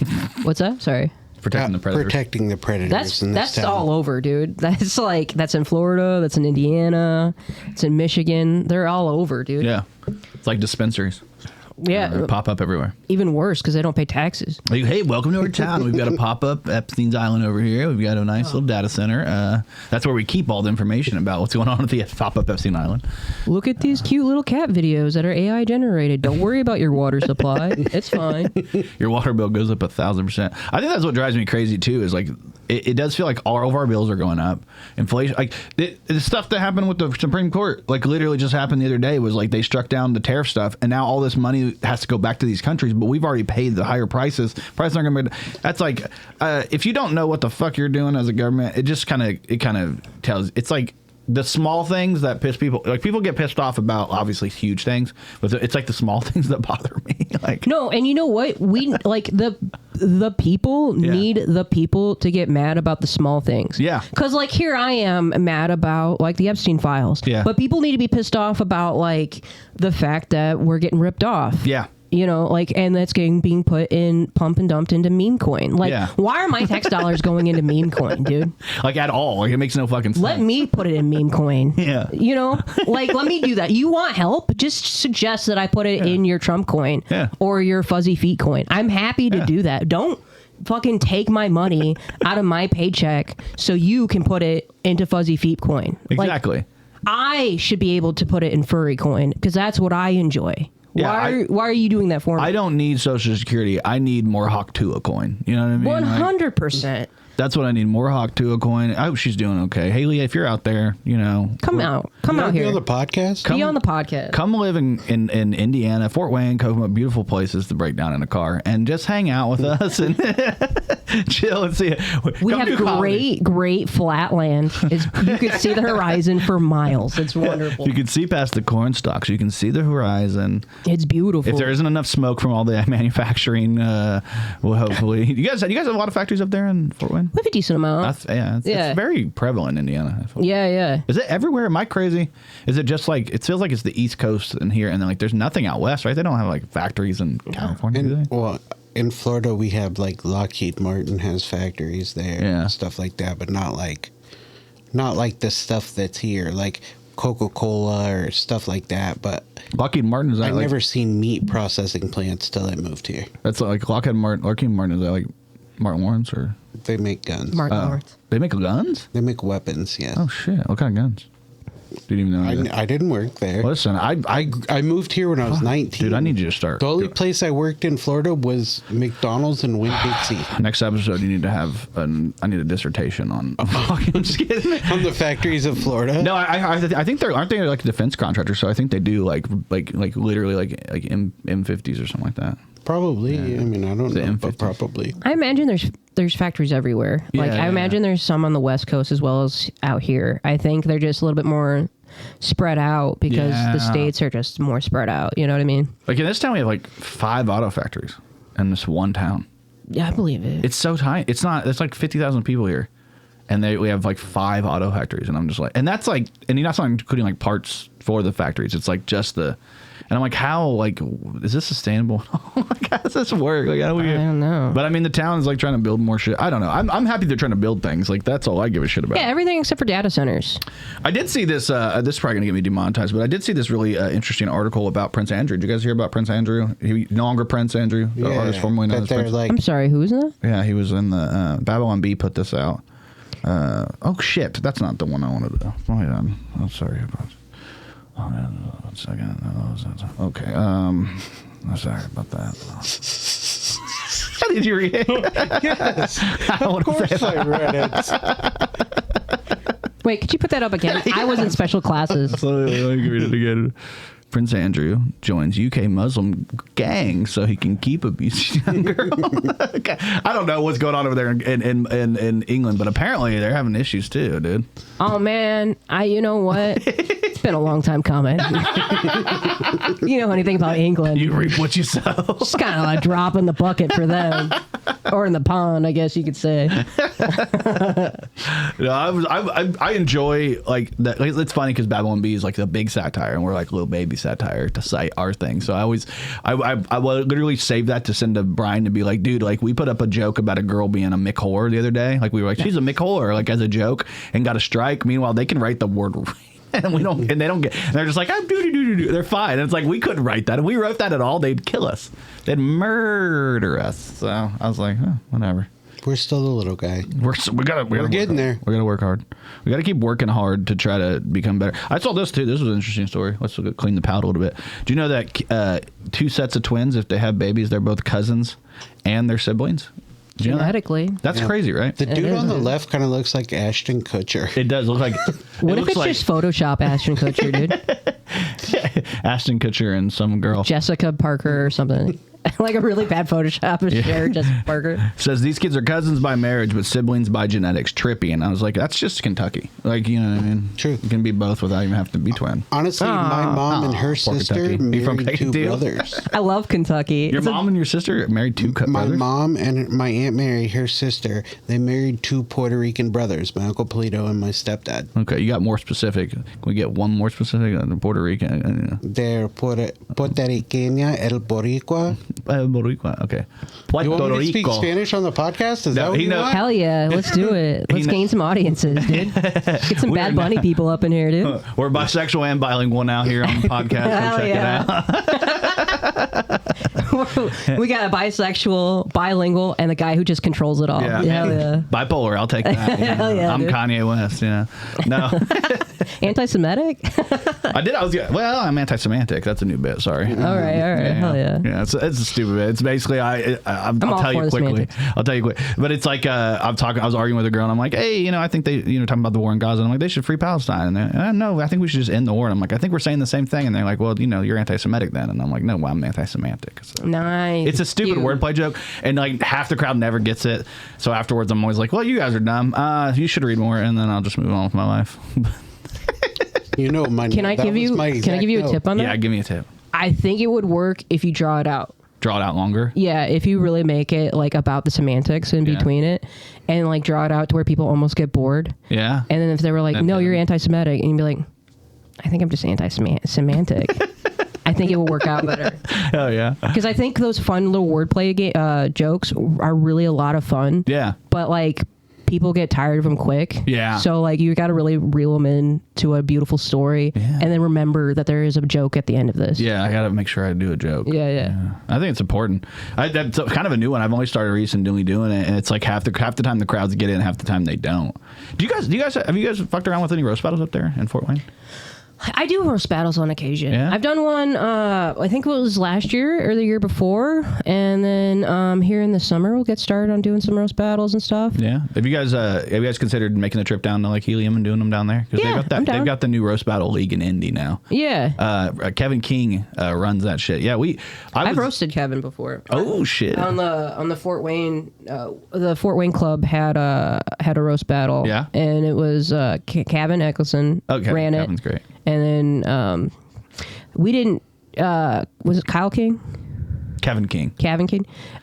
[SPEAKER 3] What's that? Sorry.
[SPEAKER 1] Protecting the predators.
[SPEAKER 2] Protecting the predators.
[SPEAKER 3] That's all over, dude. That's in Florida. That's in Indiana. It's in Michigan. They're all over, dude.
[SPEAKER 1] Yeah. It's like dispensaries.
[SPEAKER 3] Yeah.
[SPEAKER 1] They pop up everywhere.
[SPEAKER 3] Even worse because they don't pay taxes.
[SPEAKER 1] Like, hey, welcome to our town. We've got a pop-up Epstein's Island over here. We've got a nice little data center. That's where we keep all the information about what's going on at the pop-up Epstein Island.
[SPEAKER 3] Look at these cute little cat videos that are AI generated. Don't worry about your water supply. It's fine.
[SPEAKER 1] Your water bill goes up 1,000%. I think that's what drives me crazy, too, is like it does feel like all of our bills are going up. Inflation, like the stuff that happened with the Supreme Court, like literally just happened the other day was like they struck down the tariff stuff, and now all this money has to go back to these countries, but we've already paid the higher prices. Prices aren't going to be. That's like if you don't know what the fuck you're doing as a government, it kind of tells. It's like the small things that piss people, like people get pissed off about obviously huge things, but it's like the small things that bother me. Like,
[SPEAKER 3] no, and you know what? We like the people need the people to get mad about the small things. Yeah. Because like here I am mad about like the Epstein files. Yeah. But people need to be pissed off about like the fact that we're getting ripped off. Yeah. You know, like, and that's being put in, pump and dumped into meme coin. Like, why are my tax dollars going into meme coin, dude?
[SPEAKER 1] Like, at all. Like, it makes no fucking sense.
[SPEAKER 3] Let me put it in meme coin. Yeah. You know, like, let me do that. You want help? Just suggest that I put it in your Trump coin or your fuzzy feet coin. I'm happy to do that. Don't fucking take my money out of my paycheck so you can put it into fuzzy feet coin.
[SPEAKER 1] Exactly.
[SPEAKER 3] Like, I should be able to put it in furry coin because that's what I enjoy. Yeah, why are you doing that for me?
[SPEAKER 1] I don't need Social Security. I need more Hawk Tua coin. You know what I mean?
[SPEAKER 3] 100%.
[SPEAKER 1] That's what I need. More Hawk Tua coin. I hope she's doing okay. Haley, if you're out there, you know,
[SPEAKER 3] come out here.
[SPEAKER 2] Be on the podcast.
[SPEAKER 3] Be on the podcast.
[SPEAKER 1] Come live in Indiana, Fort Wayne, Kokomo, beautiful places to break down in a car, and just hang out with us and chill and see it.
[SPEAKER 3] We have great flat land. You could see the horizon for miles. It's wonderful.
[SPEAKER 1] You can see past the corn stalks. You can see the horizon.
[SPEAKER 3] It's beautiful.
[SPEAKER 1] If there isn't enough smoke from all the manufacturing, well, hopefully you guys have a lot of factories up there in Fort Wayne.
[SPEAKER 3] We have a decent amount.
[SPEAKER 1] It's very prevalent in Indiana.
[SPEAKER 3] Yeah.
[SPEAKER 1] Is it everywhere? Am I crazy? Is it just like, it feels like it's the East Coast in here, and then like there's nothing out west, right? They don't have like factories in California, do they?
[SPEAKER 2] Well, in Florida we have like Lockheed Martin has factories there, and stuff like that, but not like the stuff that's here, like Coca-Cola or stuff like that. But
[SPEAKER 1] Lockheed Martin, is that
[SPEAKER 2] I've never seen meat processing plants till I moved here.
[SPEAKER 1] That's like Lockheed Martin, is that like Martin Lawrence, or
[SPEAKER 2] they make guns?
[SPEAKER 3] Martin Lawrence.
[SPEAKER 1] They make guns?
[SPEAKER 2] They make weapons, yes.
[SPEAKER 1] Oh shit! What kind of guns? Didn't even know that.
[SPEAKER 2] I didn't work there.
[SPEAKER 1] Listen,
[SPEAKER 2] I moved here when I was 19.
[SPEAKER 1] Dude, I need you to start.
[SPEAKER 2] The only place I worked in Florida was McDonald's and Winn-Dixie.
[SPEAKER 1] Next episode, you need to have I need a dissertation on. I'm just kidding.
[SPEAKER 2] On the factories of Florida.
[SPEAKER 1] No, I think aren't they like a defense contractor? So I think they do like literally like M50s or something like that.
[SPEAKER 2] Probably. Yeah. I mean, I don't know, but probably.
[SPEAKER 3] I imagine there's factories everywhere. I imagine there's some on the West Coast as well as out here. I think they're just a little bit more spread out because the states are just more spread out. You know what I mean?
[SPEAKER 1] Like in this town, we have like 5 auto factories in this one town.
[SPEAKER 3] Yeah, I believe it.
[SPEAKER 1] It's so tiny. It's like 50,000 people here. And we have like 5 auto factories. And I'm just like, and that's like, and you're not including like parts for the factories. It's like just and I'm like, how, like, is this sustainable? Like, how does this work? Like, I
[SPEAKER 3] don't know.
[SPEAKER 1] But I mean, the town is like trying to build more shit. I don't know. I'm happy they're trying to build things. Like, that's all I give a shit about.
[SPEAKER 3] Yeah, everything except for data centers.
[SPEAKER 1] I did see this. This is probably going to get me demonetized, but I did see this really interesting article about Prince Andrew. Did you guys hear about Prince Andrew? He no longer Prince Andrew, the artist formerly known as Prince.
[SPEAKER 2] Like,
[SPEAKER 3] I'm sorry, who is that?
[SPEAKER 1] Yeah, he was in the Babylon Bee put this out. Oh shit, that's not the one I wanted to. Hold on. I'm sorry about. Oh, 1 second. Okay. I'm sorry about that. Did you read it?
[SPEAKER 2] Yes. Of course I read it.
[SPEAKER 3] Wait, could you put that up again? I was in special classes.
[SPEAKER 1] Let me read it again. Prince Andrew joins UK Muslim gang so he can keep abusing young girls. Okay. I don't know what's going on over there in England, but apparently they're having issues too, dude.
[SPEAKER 3] Oh man, you know what? It's been a long time coming. You know anything about England?
[SPEAKER 1] You reap what you sow.
[SPEAKER 3] It's kind of a drop in the bucket for them, or in the pond, I guess you could say.
[SPEAKER 1] I enjoy like that. It's funny because Babylon Bee is like the big satire, and we're like little baby satire to cite our thing. So I will literally save that to send to Brian to be like, dude, like we put up a joke about a girl being a Mick whore the other day. Like we were like, she's a Mick whore, like as a joke, and got a strike. Meanwhile, they can write the word. And we don't, and they don't get. And they're just like, I'm do. They're fine. And it's like we couldn't write that. If we wrote that at all, they'd kill us. They'd murder us. So I was like, whatever.
[SPEAKER 2] We're still the little guy.
[SPEAKER 1] We're
[SPEAKER 2] getting there.
[SPEAKER 1] We gotta work hard. We gotta keep working hard to try to become better. I saw this too. This was an interesting story. Let's clean the palate a little bit. Do you know that 2 sets of twins, if they have babies, they're both cousins and they're siblings?
[SPEAKER 3] Genetically.
[SPEAKER 1] That's crazy, right?
[SPEAKER 2] The dude on the left kind of looks like Ashton Kutcher.
[SPEAKER 1] It does look like.
[SPEAKER 3] What if it's just Photoshop Ashton Kutcher, dude?
[SPEAKER 1] Ashton Kutcher and some girl.
[SPEAKER 3] Jessica Parker or something. Like a really bad Photoshop of shared just burger.
[SPEAKER 1] Says these kids are cousins by marriage, but siblings by genetics. Trippy. And I was like, that's just Kentucky. Like, you know what I mean?
[SPEAKER 2] True.
[SPEAKER 1] You can be both without even having to be twin.
[SPEAKER 2] Honestly, my mom and her sister married two brothers.
[SPEAKER 3] I love Kentucky.
[SPEAKER 1] Your mom and your sister married two brothers?
[SPEAKER 2] My mom and my Aunt Mary, her sister, they married two Puerto Rican brothers, my Uncle Polito and my stepdad.
[SPEAKER 1] Okay, you got more specific. Can we get one more specific on the Puerto Rican?
[SPEAKER 2] They're Puerto Riqueña, El Boricua.
[SPEAKER 1] Boricua, okay. Puerto
[SPEAKER 2] you want me to speak
[SPEAKER 1] Rico.
[SPEAKER 2] Spanish on the podcast? Is that what you want?
[SPEAKER 3] Hell yeah, let's do it. Let's gain some audiences, dude. Get some Bad Bunny people up in here, dude.
[SPEAKER 1] We're bisexual and bilingual now here on the podcast.
[SPEAKER 3] Hell
[SPEAKER 1] Check
[SPEAKER 3] yeah.
[SPEAKER 1] it out.
[SPEAKER 3] We got a bisexual, bilingual, and the guy who just controls it all.
[SPEAKER 1] Yeah.
[SPEAKER 3] Hell yeah.
[SPEAKER 1] Bipolar, I'll take that.
[SPEAKER 3] Hell yeah,
[SPEAKER 1] I'm
[SPEAKER 3] dude.
[SPEAKER 1] Kanye West, you know. No.
[SPEAKER 3] Anti-Semitic?
[SPEAKER 1] I'm anti-semantic. That's a new bit, sorry.
[SPEAKER 3] All right. Hell yeah.
[SPEAKER 1] Yeah, it's a stupid bit. It's basically, I'll tell you quickly. I'll tell you quick. But it's like, I was arguing with a girl, and I'm like, hey, I think they, talking about the war in Gaza, and I'm like, they should free Palestine. And no, I think we should just end the war. And I'm like, I think we're saying the same thing. And they're like, well, you're anti-Semitic then. And I'm like, no, well, I'm anti-semantic. So.
[SPEAKER 3] Nice.
[SPEAKER 1] It's a stupid wordplay joke, and like half the crowd never gets it. So afterwards, I'm always like, well, you guys are dumb. You should read more, and then I'll just move on with my life.
[SPEAKER 3] Can I give you a tip on that?
[SPEAKER 1] Yeah, give me a tip.
[SPEAKER 3] I think it would work if you draw it out.
[SPEAKER 1] Draw it out longer?
[SPEAKER 3] Yeah, if you really make it like about the semantics in between it, and like draw it out to where people almost get bored.
[SPEAKER 1] Yeah.
[SPEAKER 3] And then if they were like, no, you're anti-Semitic, and you'd be like, I think I'm just anti-semantic. I think it will work out better.
[SPEAKER 1] Oh, yeah.
[SPEAKER 3] Because I think those fun little wordplay jokes are really a lot of fun.
[SPEAKER 1] Yeah.
[SPEAKER 3] But like, people get tired of them quick. Yeah. So like, you got to really reel them in to a beautiful story, and then remember that there is a joke at the end of this.
[SPEAKER 1] Yeah, I got to make sure I do a joke.
[SPEAKER 3] Yeah.
[SPEAKER 1] I think it's important. That's kind of a new one. I've only started recently doing it, and it's like half the time the crowds get in, half the time they don't. Have you guys fucked around with any roast battles up there in Fort Wayne?
[SPEAKER 3] I do roast battles on occasion.
[SPEAKER 1] Yeah?
[SPEAKER 3] I've done one, I think it was last year or the year before. And then here in the summer, we'll get started on doing some roast battles and stuff.
[SPEAKER 1] Yeah. Have you guys considered making the trip down to like Helium and doing them down there?
[SPEAKER 3] Yeah,
[SPEAKER 1] they've got the new roast battle league in Indy now.
[SPEAKER 3] Yeah.
[SPEAKER 1] Kevin King runs that shit. Yeah.
[SPEAKER 3] I've roasted Kevin before.
[SPEAKER 1] Oh shit.
[SPEAKER 3] On the Fort Wayne, the Fort Wayne Club had a roast battle.
[SPEAKER 1] Yeah.
[SPEAKER 3] And it was Kevin Eccleston ran it.
[SPEAKER 1] Kevin's great.
[SPEAKER 3] And then we didn't. Was it Kyle King?
[SPEAKER 1] Kevin King.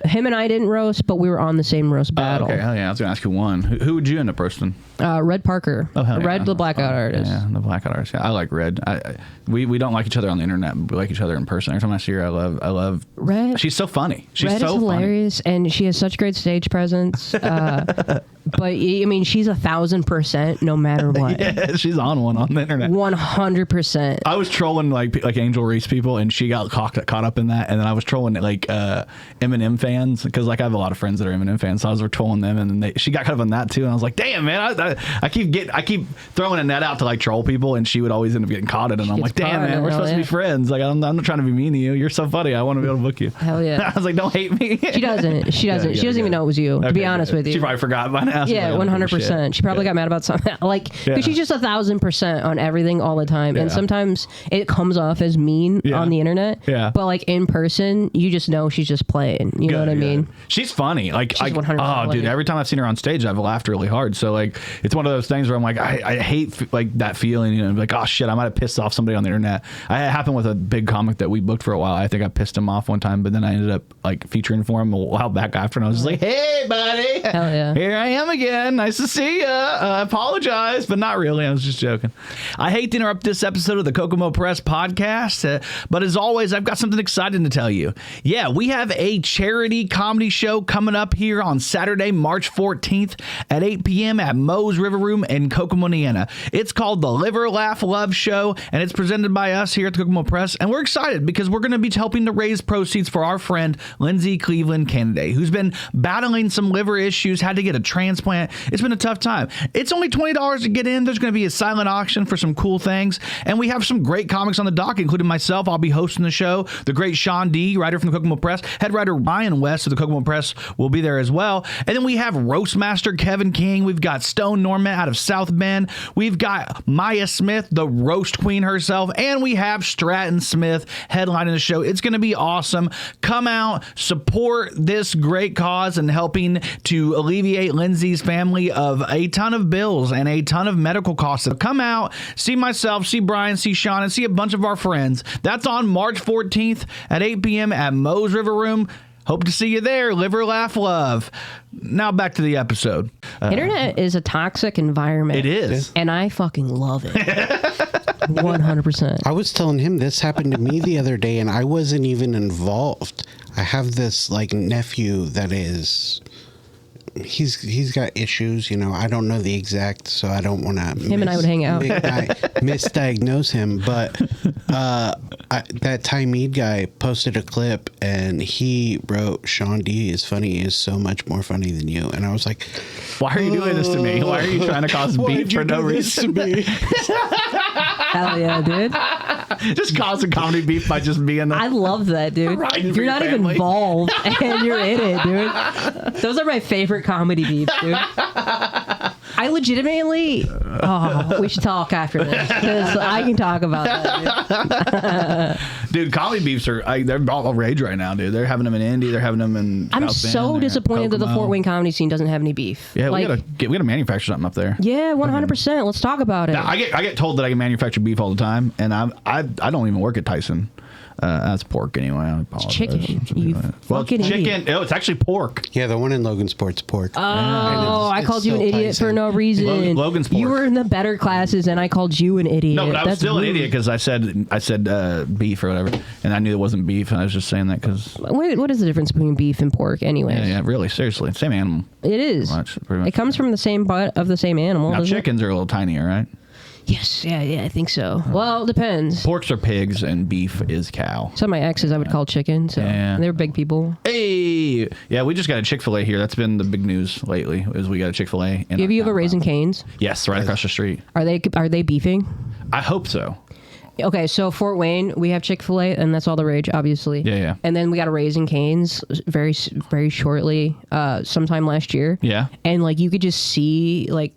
[SPEAKER 3] Him and I didn't roast, but we were on the same roast battle.
[SPEAKER 1] Okay, hell yeah. I was going to ask who won. Who would you end up roasting?
[SPEAKER 3] Red Parker.
[SPEAKER 1] Oh, hell yeah.
[SPEAKER 3] Red, the blackout artist.
[SPEAKER 1] Yeah, the blackout artist. Yeah, I like Red. We don't like each other on the internet, but we like each other in person. Every time I see her, I love
[SPEAKER 3] Red.
[SPEAKER 1] She's so funny. She's
[SPEAKER 3] Red
[SPEAKER 1] so
[SPEAKER 3] is hilarious, and she has such great stage presence. But I mean, she's 1,000% no matter what.
[SPEAKER 1] Yeah, she's on the internet.
[SPEAKER 3] 100%.
[SPEAKER 1] I was trolling like Angel Reese people, and she got caught up in that. And then I was trolling like Eminem fans, because like I have a lot of friends that are Eminem fans, so I was trolling them, and then she got caught up in that too. And I was like, damn man, I keep throwing a net out to like troll people, and she would always end up getting caught in it. And I'm like, damn man, we're supposed to be friends. Like I'm not trying to be mean to you. You're so funny. I want to be able to book you.
[SPEAKER 3] Hell yeah.
[SPEAKER 1] I was like, don't hate me.
[SPEAKER 3] She doesn't. She doesn't even know it was you. To be honest with you,
[SPEAKER 1] she probably forgot by now.
[SPEAKER 3] Yeah, 100%. She probably got mad about something. Like, because she's just 1,000% on everything all the time, and sometimes it comes off as mean on the internet. Yeah. But like in person, you just know she's just playing. You know what I mean?
[SPEAKER 1] She's funny. Like,
[SPEAKER 3] she's 100%.
[SPEAKER 1] Dude, every time I've seen her on stage, I've laughed really hard. So like, it's one of those things where I'm like, I hate like that feeling. Like, oh shit, I might have pissed off somebody on the internet. It happened with a big comic that we booked for a while. I think I pissed him off one time, but then I ended up like featuring for him a while back after, and I was just like, hey buddy,
[SPEAKER 3] hell yeah,
[SPEAKER 1] here I am again. Nice to see ya. I apologize, but not really. I was just joking. I hate to interrupt this episode of the Kokomo Press Podcast, but as always, I've got something exciting to tell you. Yeah, we have a charity comedy show coming up here on Saturday, March 14th at 8 p.m. at Moe's River Room in Kokomo, Indiana. It's called the Liver Laugh Love Show, and it's presented by us here at the Kokomo Press, and we're excited because we're going to be helping to raise proceeds for our friend Lindsay Cleveland Kennedy, who's been battling some liver issues, had to get a transplant. It's been a tough time. It's only $20 to get in. There's going to be a silent auction for some cool things, and we have some great comics on the dock, including myself. I'll be hosting the show. The great Sean D, writer from the Kokomo Press. Head writer Ryan West of the Kokomo Press will be there as well. And then we have Roastmaster Kevin King. We've got Stone Norman out of South Bend. We've got Maya Smith, the roast queen herself. And we have Stratton Smith headlining the show. It's going to be awesome. Come out, support this great cause and helping to alleviate Lindsay's family of a ton of bills and a ton of medical costs. So come out, see myself, see Brian, see Sean, and see a bunch of our friends. That's on March 14th at 8 p.m. at Moe's River Room. Hope to see you there. Live or laugh, love. Now back to the episode.
[SPEAKER 3] Internet is a toxic environment.
[SPEAKER 1] It is.
[SPEAKER 3] And I fucking love it. 100%.
[SPEAKER 2] I was telling him this happened to me the other day, and I wasn't even involved. I have this like nephew that is... He's got issues, you know. I don't know the exact, so I don't want to.
[SPEAKER 3] Him and I would hang out.
[SPEAKER 2] Misdiagnose him, but that Tymeed guy posted a clip, and he wrote, "Sean D is funny, is so much more funny than you." And I was like,
[SPEAKER 1] "Why are you doing this to me? Why are you trying to cause beef for no reason?"
[SPEAKER 3] Hell yeah, dude!
[SPEAKER 1] Just causing comedy beef by just being.
[SPEAKER 3] I love that, dude. You're not even involved, and you're in it, dude. Those are my favorite comedy beefs, dude. I legitimately... Oh, we should talk after this, because I can talk about that,
[SPEAKER 1] dude. Comedy beefs they're all rage right now, dude. They're having them in Indy. They're having them in
[SPEAKER 3] I'm
[SPEAKER 1] South
[SPEAKER 3] so
[SPEAKER 1] Bend,
[SPEAKER 3] disappointed that the
[SPEAKER 1] Kokomo.
[SPEAKER 3] Fort Wayne comedy scene doesn't have any beef.
[SPEAKER 1] Yeah,
[SPEAKER 3] like,
[SPEAKER 1] we gotta manufacture something up there.
[SPEAKER 3] Yeah, 100%. Let's talk about it.
[SPEAKER 1] Now, I get told that I can manufacture beef all the time, and I don't even work at Tyson. That's pork anyway. I apologize.
[SPEAKER 3] It's chicken. You fucking
[SPEAKER 1] chicken.
[SPEAKER 3] idiot.
[SPEAKER 1] Oh, it's actually pork.
[SPEAKER 2] Yeah, the one in Logansport's pork.
[SPEAKER 3] Oh, I called you an idiot
[SPEAKER 2] Tyson.
[SPEAKER 3] for no reason.
[SPEAKER 1] Logan's pork.
[SPEAKER 3] You were in the better classes, and I called you an idiot.
[SPEAKER 1] No, but I was
[SPEAKER 3] That's
[SPEAKER 1] still
[SPEAKER 3] rude.
[SPEAKER 1] an idiot because I said beef or whatever, and I knew it wasn't beef, and I was just saying that because.
[SPEAKER 3] What is the difference between beef and pork, anyway?
[SPEAKER 1] Yeah, really, seriously, same animal.
[SPEAKER 3] It is.
[SPEAKER 1] Pretty much.
[SPEAKER 3] It comes from the same butt of the same animal.
[SPEAKER 1] Now
[SPEAKER 3] doesn't it?
[SPEAKER 1] chickens are a little tinier, right?
[SPEAKER 3] Yes, yeah, I think so. Well, it depends.
[SPEAKER 1] Porks are pigs, and beef is cow.
[SPEAKER 3] Some of my exes I would call chicken, so
[SPEAKER 1] Yeah.
[SPEAKER 3] they're big people.
[SPEAKER 1] Hey, yeah, we just got a Chick-fil-A here. That's been the big news lately. Is we got a Chick-fil-A.
[SPEAKER 3] Have you ever Raising Cane's?
[SPEAKER 1] Yes, right across the street.
[SPEAKER 3] Are they beefing?
[SPEAKER 1] I hope so.
[SPEAKER 3] Okay, so Fort Wayne, we have Chick-fil-A, and that's all the rage, obviously.
[SPEAKER 1] Yeah.
[SPEAKER 3] And then we got a Raising Cane's very shortly, sometime last year.
[SPEAKER 1] Yeah.
[SPEAKER 3] And like you could just see like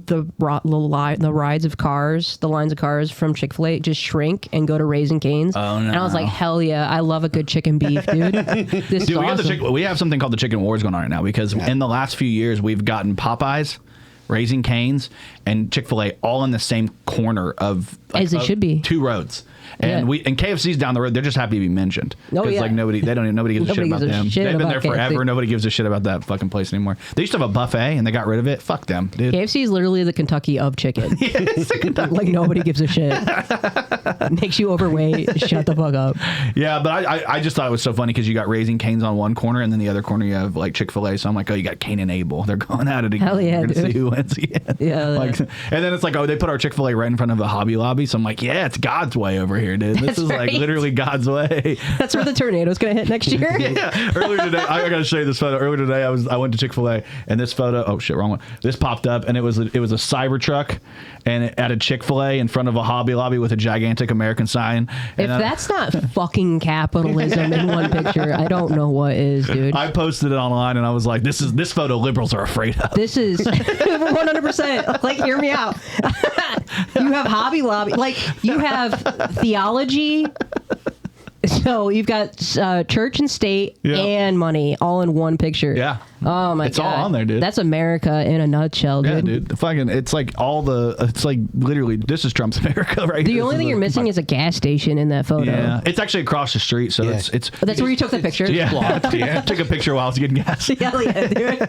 [SPEAKER 3] the rides of cars, the lines of cars from Chick-fil-A just shrink and go to Raising Cane's.
[SPEAKER 1] Oh, no.
[SPEAKER 3] And I was like, hell yeah, I love a good chicken beef, dude. This is awesome.
[SPEAKER 1] We have something called the Chicken Wars going on right now because in the last few years we've gotten Popeyes, Raising Cane's, and Chick-fil-A all in the same corner of
[SPEAKER 3] As it should be.
[SPEAKER 1] 2 roads. And
[SPEAKER 3] Yeah.
[SPEAKER 1] and KFC's down the road. They're just happy to be mentioned.
[SPEAKER 3] Oh, yeah.
[SPEAKER 1] Like nobody gives a shit
[SPEAKER 3] Nobody
[SPEAKER 1] about
[SPEAKER 3] gives a
[SPEAKER 1] them.
[SPEAKER 3] shit
[SPEAKER 1] They've been
[SPEAKER 3] about
[SPEAKER 1] there forever.
[SPEAKER 3] KFC.
[SPEAKER 1] Nobody gives a shit about that fucking place anymore. They used to have a buffet and they got rid of it. Fuck them, dude.
[SPEAKER 3] KFC is literally the Kentucky of chicken.
[SPEAKER 1] It's a Kentucky.
[SPEAKER 3] Like nobody gives a shit. Makes you overweight. Shut the fuck up.
[SPEAKER 1] Yeah, but I just thought it was so funny because you got Raising Cane's on one corner and then the other corner you have like Chick-fil-A. So I'm like, oh, you got Cain and Abel. They're going at it again.
[SPEAKER 3] Hell yeah,
[SPEAKER 1] We're gonna
[SPEAKER 3] dude.
[SPEAKER 1] see who wins again.
[SPEAKER 3] Yeah,
[SPEAKER 1] Like, and then it's like, oh, they put our Chick-fil-A right in front of a Hobby Lobby. So I'm like, yeah, it's God's way over here, dude. This
[SPEAKER 3] That's
[SPEAKER 1] is like
[SPEAKER 3] right.
[SPEAKER 1] literally God's way.
[SPEAKER 3] That's where the tornado's gonna hit next year.
[SPEAKER 1] Yeah. Earlier today, I gotta show you this photo. Earlier today, I went to Chick-fil-A and this photo. Oh shit, wrong one. This popped up and it was a Cybertruck and at a Chick-fil-A in front of a Hobby Lobby with a gigantic American sign.
[SPEAKER 3] If
[SPEAKER 1] And
[SPEAKER 3] that's not fucking capitalism in one picture, I don't know what is, dude.
[SPEAKER 1] I posted it online and I was like, this photo liberals are afraid of.
[SPEAKER 3] This is 100%. Like, hear me out. You have Hobby Lobby. Like, you have theology. So you've got church and state and money all in one picture.
[SPEAKER 1] Yeah.
[SPEAKER 3] Oh my god.
[SPEAKER 1] It's all on there, dude.
[SPEAKER 3] That's America in a nutshell, dude.
[SPEAKER 1] Yeah, dude. It's like it's like literally, this is Trump's America right here.
[SPEAKER 3] The only thing you're missing is a gas station in that photo.
[SPEAKER 1] Yeah. It's actually across the street, so
[SPEAKER 2] Yeah.
[SPEAKER 1] it's
[SPEAKER 3] That's where you took the picture?
[SPEAKER 1] yeah. Yeah. Took a picture while I was getting gas.
[SPEAKER 3] Hell yeah, dude.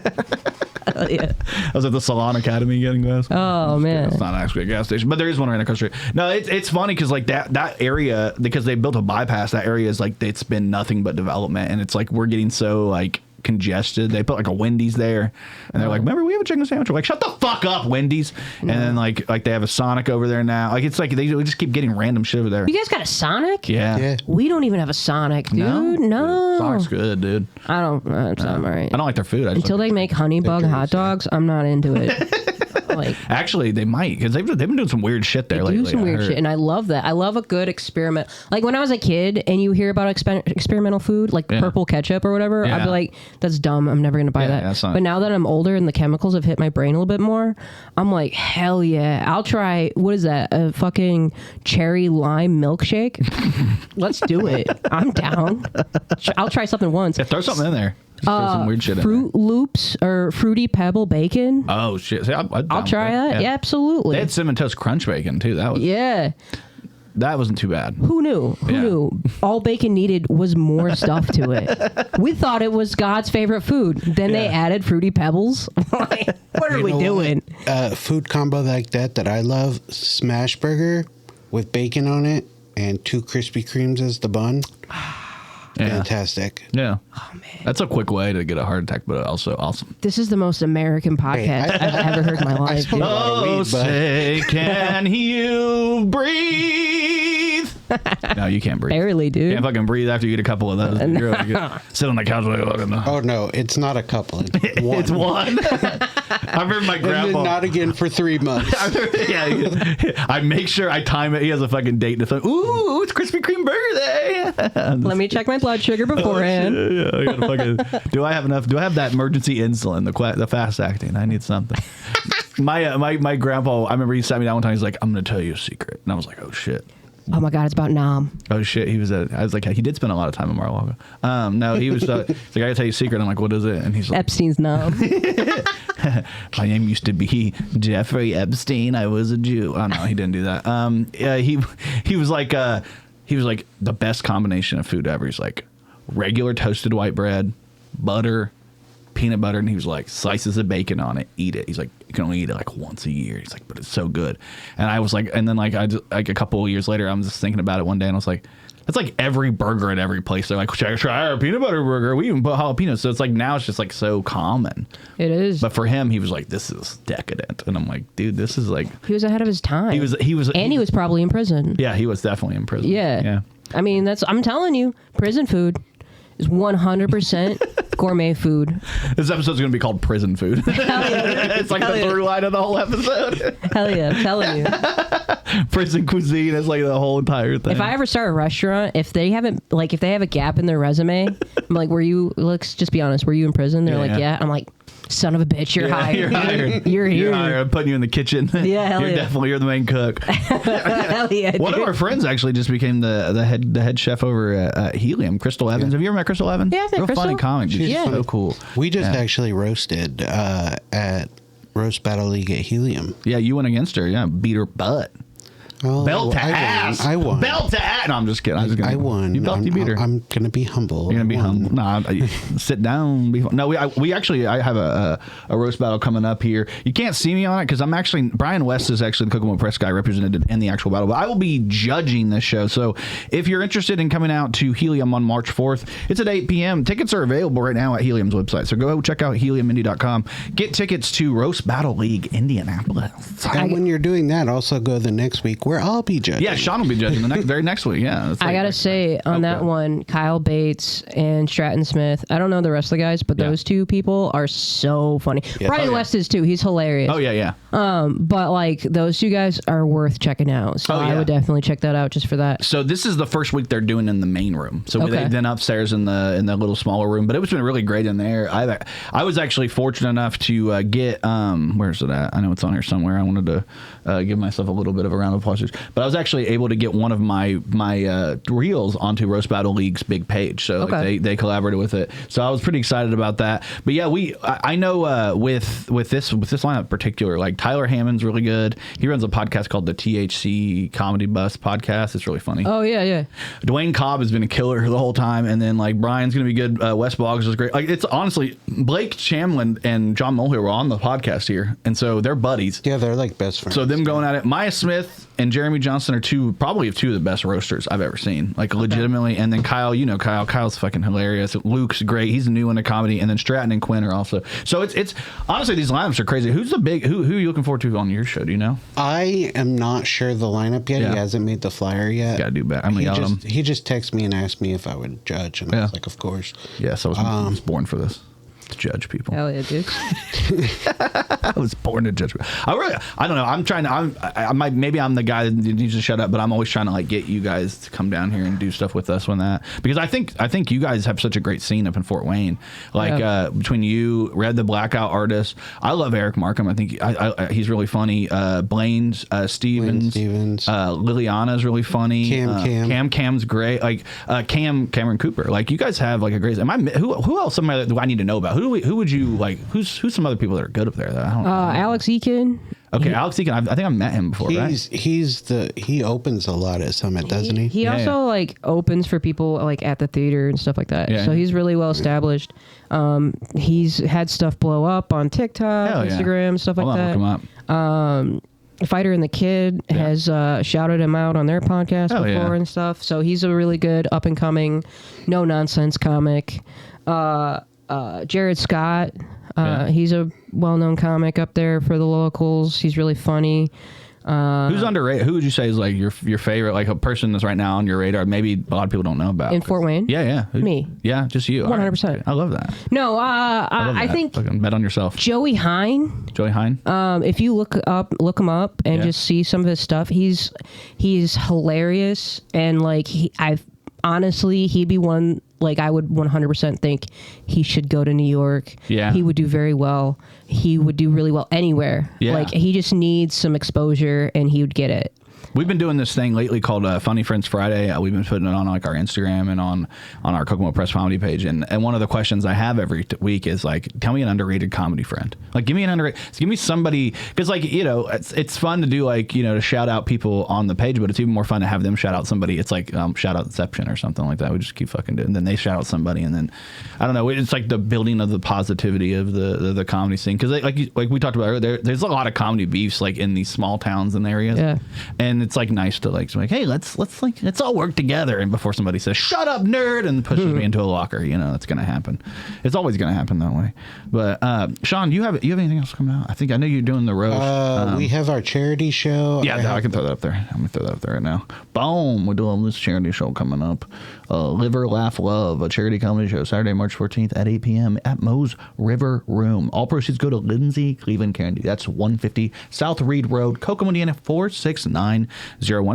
[SPEAKER 3] Hell yeah.
[SPEAKER 1] I was at the Salon Academy getting gas.
[SPEAKER 3] Oh, man.
[SPEAKER 1] It's not actually a gas station, but there is one right across the street. No, it's funny because like that area, because they built a bypass, that area is like, it's been nothing but development, and it's like we're getting so like congested. They put like a Wendy's there, and they're like, remember we have a chicken sandwich? We're like, shut the fuck up, Wendy's. And then like they have a Sonic over there now. Like it's like they just keep getting random shit over there.
[SPEAKER 3] You guys got a Sonic?
[SPEAKER 1] Yeah.
[SPEAKER 3] We don't even have a Sonic, dude. No.
[SPEAKER 1] Sonic's good, dude.
[SPEAKER 3] I don't. It's not right.
[SPEAKER 1] I don't like their food. I just
[SPEAKER 3] Until
[SPEAKER 1] like
[SPEAKER 3] they make honey bug hot dogs, I'm not into it. Like,
[SPEAKER 1] actually, they might, because they've been doing some weird shit there lately.
[SPEAKER 3] Do some weird shit, and I love that. I love a good experiment. Like when I was a kid, and you hear about experimental food, like purple ketchup or whatever, I'd be like, "That's dumb. I'm never gonna buy that." But now that I'm older and the chemicals have hit my brain a little bit more, I'm like, hell yeah! I'll try. What is that? A fucking cherry lime milkshake? Let's do it. I'm down. I'll try something once.
[SPEAKER 1] Yeah, throw something in there. Some weird shit
[SPEAKER 3] Fruit Loops or Fruity Pebble bacon.
[SPEAKER 1] Oh shit! See,
[SPEAKER 3] I'll try that. Yeah, absolutely.
[SPEAKER 1] They had Cinnamon Toast Crunch bacon too. That was that wasn't too bad.
[SPEAKER 3] Who knew? Who knew? All bacon needed was more stuff to it. We thought it was God's favorite food. Then they added Fruity Pebbles. What are we doing?
[SPEAKER 2] Food combo like that I love: smash burger with bacon on it and 2 Krispy Kremes as the bun. Fantastic.
[SPEAKER 1] Yeah. Oh, man. That's a quick way to get a heart attack, but also awesome.
[SPEAKER 3] This is the most American podcast I've ever heard in my life.
[SPEAKER 1] Oh, say, can you breathe? No, you can't breathe.
[SPEAKER 3] Barely, dude.
[SPEAKER 1] You can't fucking breathe after you get a couple of those. Sit on the couch like,
[SPEAKER 2] oh, no, it's not a couple. It's one.
[SPEAKER 1] It's one? I remember my grandpa.
[SPEAKER 2] And then not again for 3 months.
[SPEAKER 1] I make sure I time it. He has a fucking date. And it's like, ooh, it's Krispy Kreme Burger Day.
[SPEAKER 3] Let me check my blood sugar beforehand.
[SPEAKER 1] I gotta fucking, do I have enough? Do I have that emergency insulin, the fast acting? I need something. My grandpa, I remember he sat me down one time. He's like, I'm going to tell you a secret. And I was like, oh, shit.
[SPEAKER 3] Oh my God, it's about Nam.
[SPEAKER 1] Oh shit, I was like, he did spend a lot of time in Mar-a-Lago. No, he was he's like, I gotta tell you a secret. I'm like, what is it? And he's like,
[SPEAKER 3] Epstein's Nam.
[SPEAKER 1] My name used to be Jeffrey Epstein. I was a Jew. Oh no, he didn't do that. He was like the best combination of food ever. He's like regular toasted white bread, butter, peanut butter, and he was like, slices of bacon on it, eat it. He's like, you can only eat it like once a year. He's like, but it's so good. And I was like, and then like a couple of years later, I'm just thinking about it one day, and I was like, that's like every burger at every place. They're like, should I try our peanut butter burger? We even put jalapenos. So it's like now it's just like so common.
[SPEAKER 3] It is.
[SPEAKER 1] But for him, he was like, this is decadent. And I'm like, dude, this is like,
[SPEAKER 3] he was ahead of his time. He was probably in prison.
[SPEAKER 1] Yeah, he was definitely in prison.
[SPEAKER 3] Yeah. I mean, I'm telling you, prison food is 100% gourmet food.
[SPEAKER 1] This episode's going to be called Prison Food. It's like the through line of the whole episode.
[SPEAKER 3] Hell yeah, I'm telling you.
[SPEAKER 1] Prison cuisine is like the whole entire thing.
[SPEAKER 3] If I ever start a restaurant, if they have a gap in their resume, I'm like, let's just be honest, were you in prison? They're like, yeah. I'm like, son of a bitch, you're hired.
[SPEAKER 1] You're hired.
[SPEAKER 3] You're here.
[SPEAKER 1] You're hired. I'm putting you in the kitchen.
[SPEAKER 3] Yeah, hell
[SPEAKER 1] You're the main cook.
[SPEAKER 3] Hell yeah,
[SPEAKER 1] One of our friends actually just became the head chef over at Helium, Crystal Evans. Have you ever met Crystal Evans?
[SPEAKER 3] Yeah, I've met
[SPEAKER 1] Real
[SPEAKER 3] Crystal.
[SPEAKER 1] funny comic. She's so cool.
[SPEAKER 2] We just actually roasted at Roast Battle League at Helium.
[SPEAKER 1] Yeah, you went against her. Yeah, beat her butt.
[SPEAKER 2] Oh,
[SPEAKER 1] Belt to ass.
[SPEAKER 2] I won.
[SPEAKER 1] Belt to ass. No, I'm just kidding.
[SPEAKER 2] I won.
[SPEAKER 1] You beat her.
[SPEAKER 2] I'm going to be humble.
[SPEAKER 1] You're going to be humble. No, sit down. No, we actually, I have a roast battle coming up here. You can't see me on it because Brian West is actually the Kokomo Press guy represented in the actual battle, but I will be judging this show. So if you're interested in coming out to Helium on March 4th, it's at 8 p.m. Tickets are available right now at Helium's website. So go check out heliumindy.com. Get tickets to Roast Battle League Indianapolis.
[SPEAKER 2] And when you're doing that, also go the next week where I'll be judging.
[SPEAKER 1] Yeah, Sean will be judging the very next week. Yeah,
[SPEAKER 3] I gotta say on that one, Kyle Bates and Stratton Smith. I don't know the rest of the guys, but those two people are so funny. Yeah. Brian West is too. He's hilarious.
[SPEAKER 1] Oh yeah.
[SPEAKER 3] But like those two guys are worth checking out. So I would definitely check that out just for that.
[SPEAKER 1] So this is the first week they're doing in the main room. So they've been upstairs in the little smaller room, but it's been really great in there. I was actually fortunate enough to get where's it at? I know it's on here somewhere. I wanted to give myself a little bit of a round of applause, but I was actually able to get one of my reels onto Roast Battle League's big page. So like, they collaborated with it. So I was pretty excited about that. But yeah, I know with this lineup in particular, like Tyler Hammond's really good. He runs a podcast called the THC Comedy Bus Podcast. It's really funny.
[SPEAKER 3] Oh yeah.
[SPEAKER 1] Dwayne Cobb has been a killer the whole time, and then like Brian's gonna be good. Wes Boggs is great. Like it's honestly Blake Chamlin and John Mulhill were on the podcast here, and so they're buddies.
[SPEAKER 2] Yeah, they're like best friends.
[SPEAKER 1] So them going at it. Maya Smith and Jeremy Johnson are probably two of the best roasters I've ever seen. Like legitimately. And then Kyle, Kyle's fucking hilarious. Luke's great. He's new into comedy. And then Stratton and Quinn are also. So it's honestly, these lineups are crazy. Who are you looking forward to on your show? Do you know?
[SPEAKER 2] I am not sure the lineup yet. Yeah. He hasn't made the flyer yet.
[SPEAKER 1] Gotta do better.
[SPEAKER 2] He just texted me and asked me if I would judge, and I was like, of course.
[SPEAKER 1] Yes, I was born for this. to judge people.
[SPEAKER 3] Hell yeah, dude.
[SPEAKER 1] I was born to judge. I don't know. I'm trying to. Maybe I'm the guy that needs to shut up, but I'm always trying to like get you guys to come down here and do stuff with us because I think you guys have such a great scene up in Fort Wayne. Like between you, Red the Blackout Artist. I love Eric Markham. I think he's really funny. Blaine's Stevens. Liliana's really funny. Cam's great. Like Cameron Cooper. Like you guys have like a great. Who else? Somebody do I need to know about? Who would you like? Who's some other people that are good up there? That I don't know.
[SPEAKER 3] Alex Eakin.
[SPEAKER 1] Okay, Alex Eakin. I think I've met him before.
[SPEAKER 2] He opens a lot at Summit, doesn't he?
[SPEAKER 3] He also like opens for people like at the theater and stuff like that. Yeah, so he's really well established. He's had stuff blow up on TikTok, Instagram, stuff like that. Look him up. Fighter and the Kid has shouted him out on their podcast before and stuff. So he's a really good up and coming, no nonsense comic. Jared Scott. He's a well-known comic up there for the locals. He's really funny.
[SPEAKER 1] Who's underrated? Who would you say is like your favorite, like a person that's right now on your radar? Maybe a lot of people don't know about
[SPEAKER 3] in Fort Wayne.
[SPEAKER 1] Yeah.
[SPEAKER 3] Me.
[SPEAKER 1] Yeah, just you.
[SPEAKER 3] 100%.
[SPEAKER 1] Right. I love that.
[SPEAKER 3] No, I think
[SPEAKER 1] fucking bet on yourself.
[SPEAKER 3] Joey Hine. If you look him up and just see some of his stuff, he's hilarious and like honestly he'd be one. Like, I would 100% think he should go to New York. Yeah. He would do very well. He would do really well anywhere. Yeah. Like, he just needs some exposure, and he would get it.
[SPEAKER 1] We've been doing this thing lately called Funny Friends Friday. We've been putting it on like our Instagram and on our Kokomo Press comedy page. And one of the questions I have every week is like, tell me an underrated comedy friend. Like, give me somebody, because like, you know, it's fun to do like, you know, to shout out people on the page, but it's even more fun to have them shout out somebody. It's like shout out Inception or something like that. We just keep fucking doing, and then they shout out somebody, and then I don't know. It's like the building of the positivity of the comedy scene, because like we talked about earlier, there's a lot of comedy beefs like in these small towns and areas. Yeah. And it's like nice to like hey, let's all work together. And before somebody says shut up nerd and pushes me into a locker, you know, that's gonna happen. It's always gonna happen that way. But Sean, you have anything else coming out? I know you're doing the roast.
[SPEAKER 2] We have our charity show.
[SPEAKER 1] I can throw that up there. I'm gonna throw that up there right now. Boom, we're doing this charity show coming up. Liver Laugh Love, a charity comedy show, Saturday, March 14th at 8 p.m. at Moe's River Room. All proceeds go to Lindsay Cleveland Candy. That's 150 South Reed Road, Kokomo, Indiana 46901.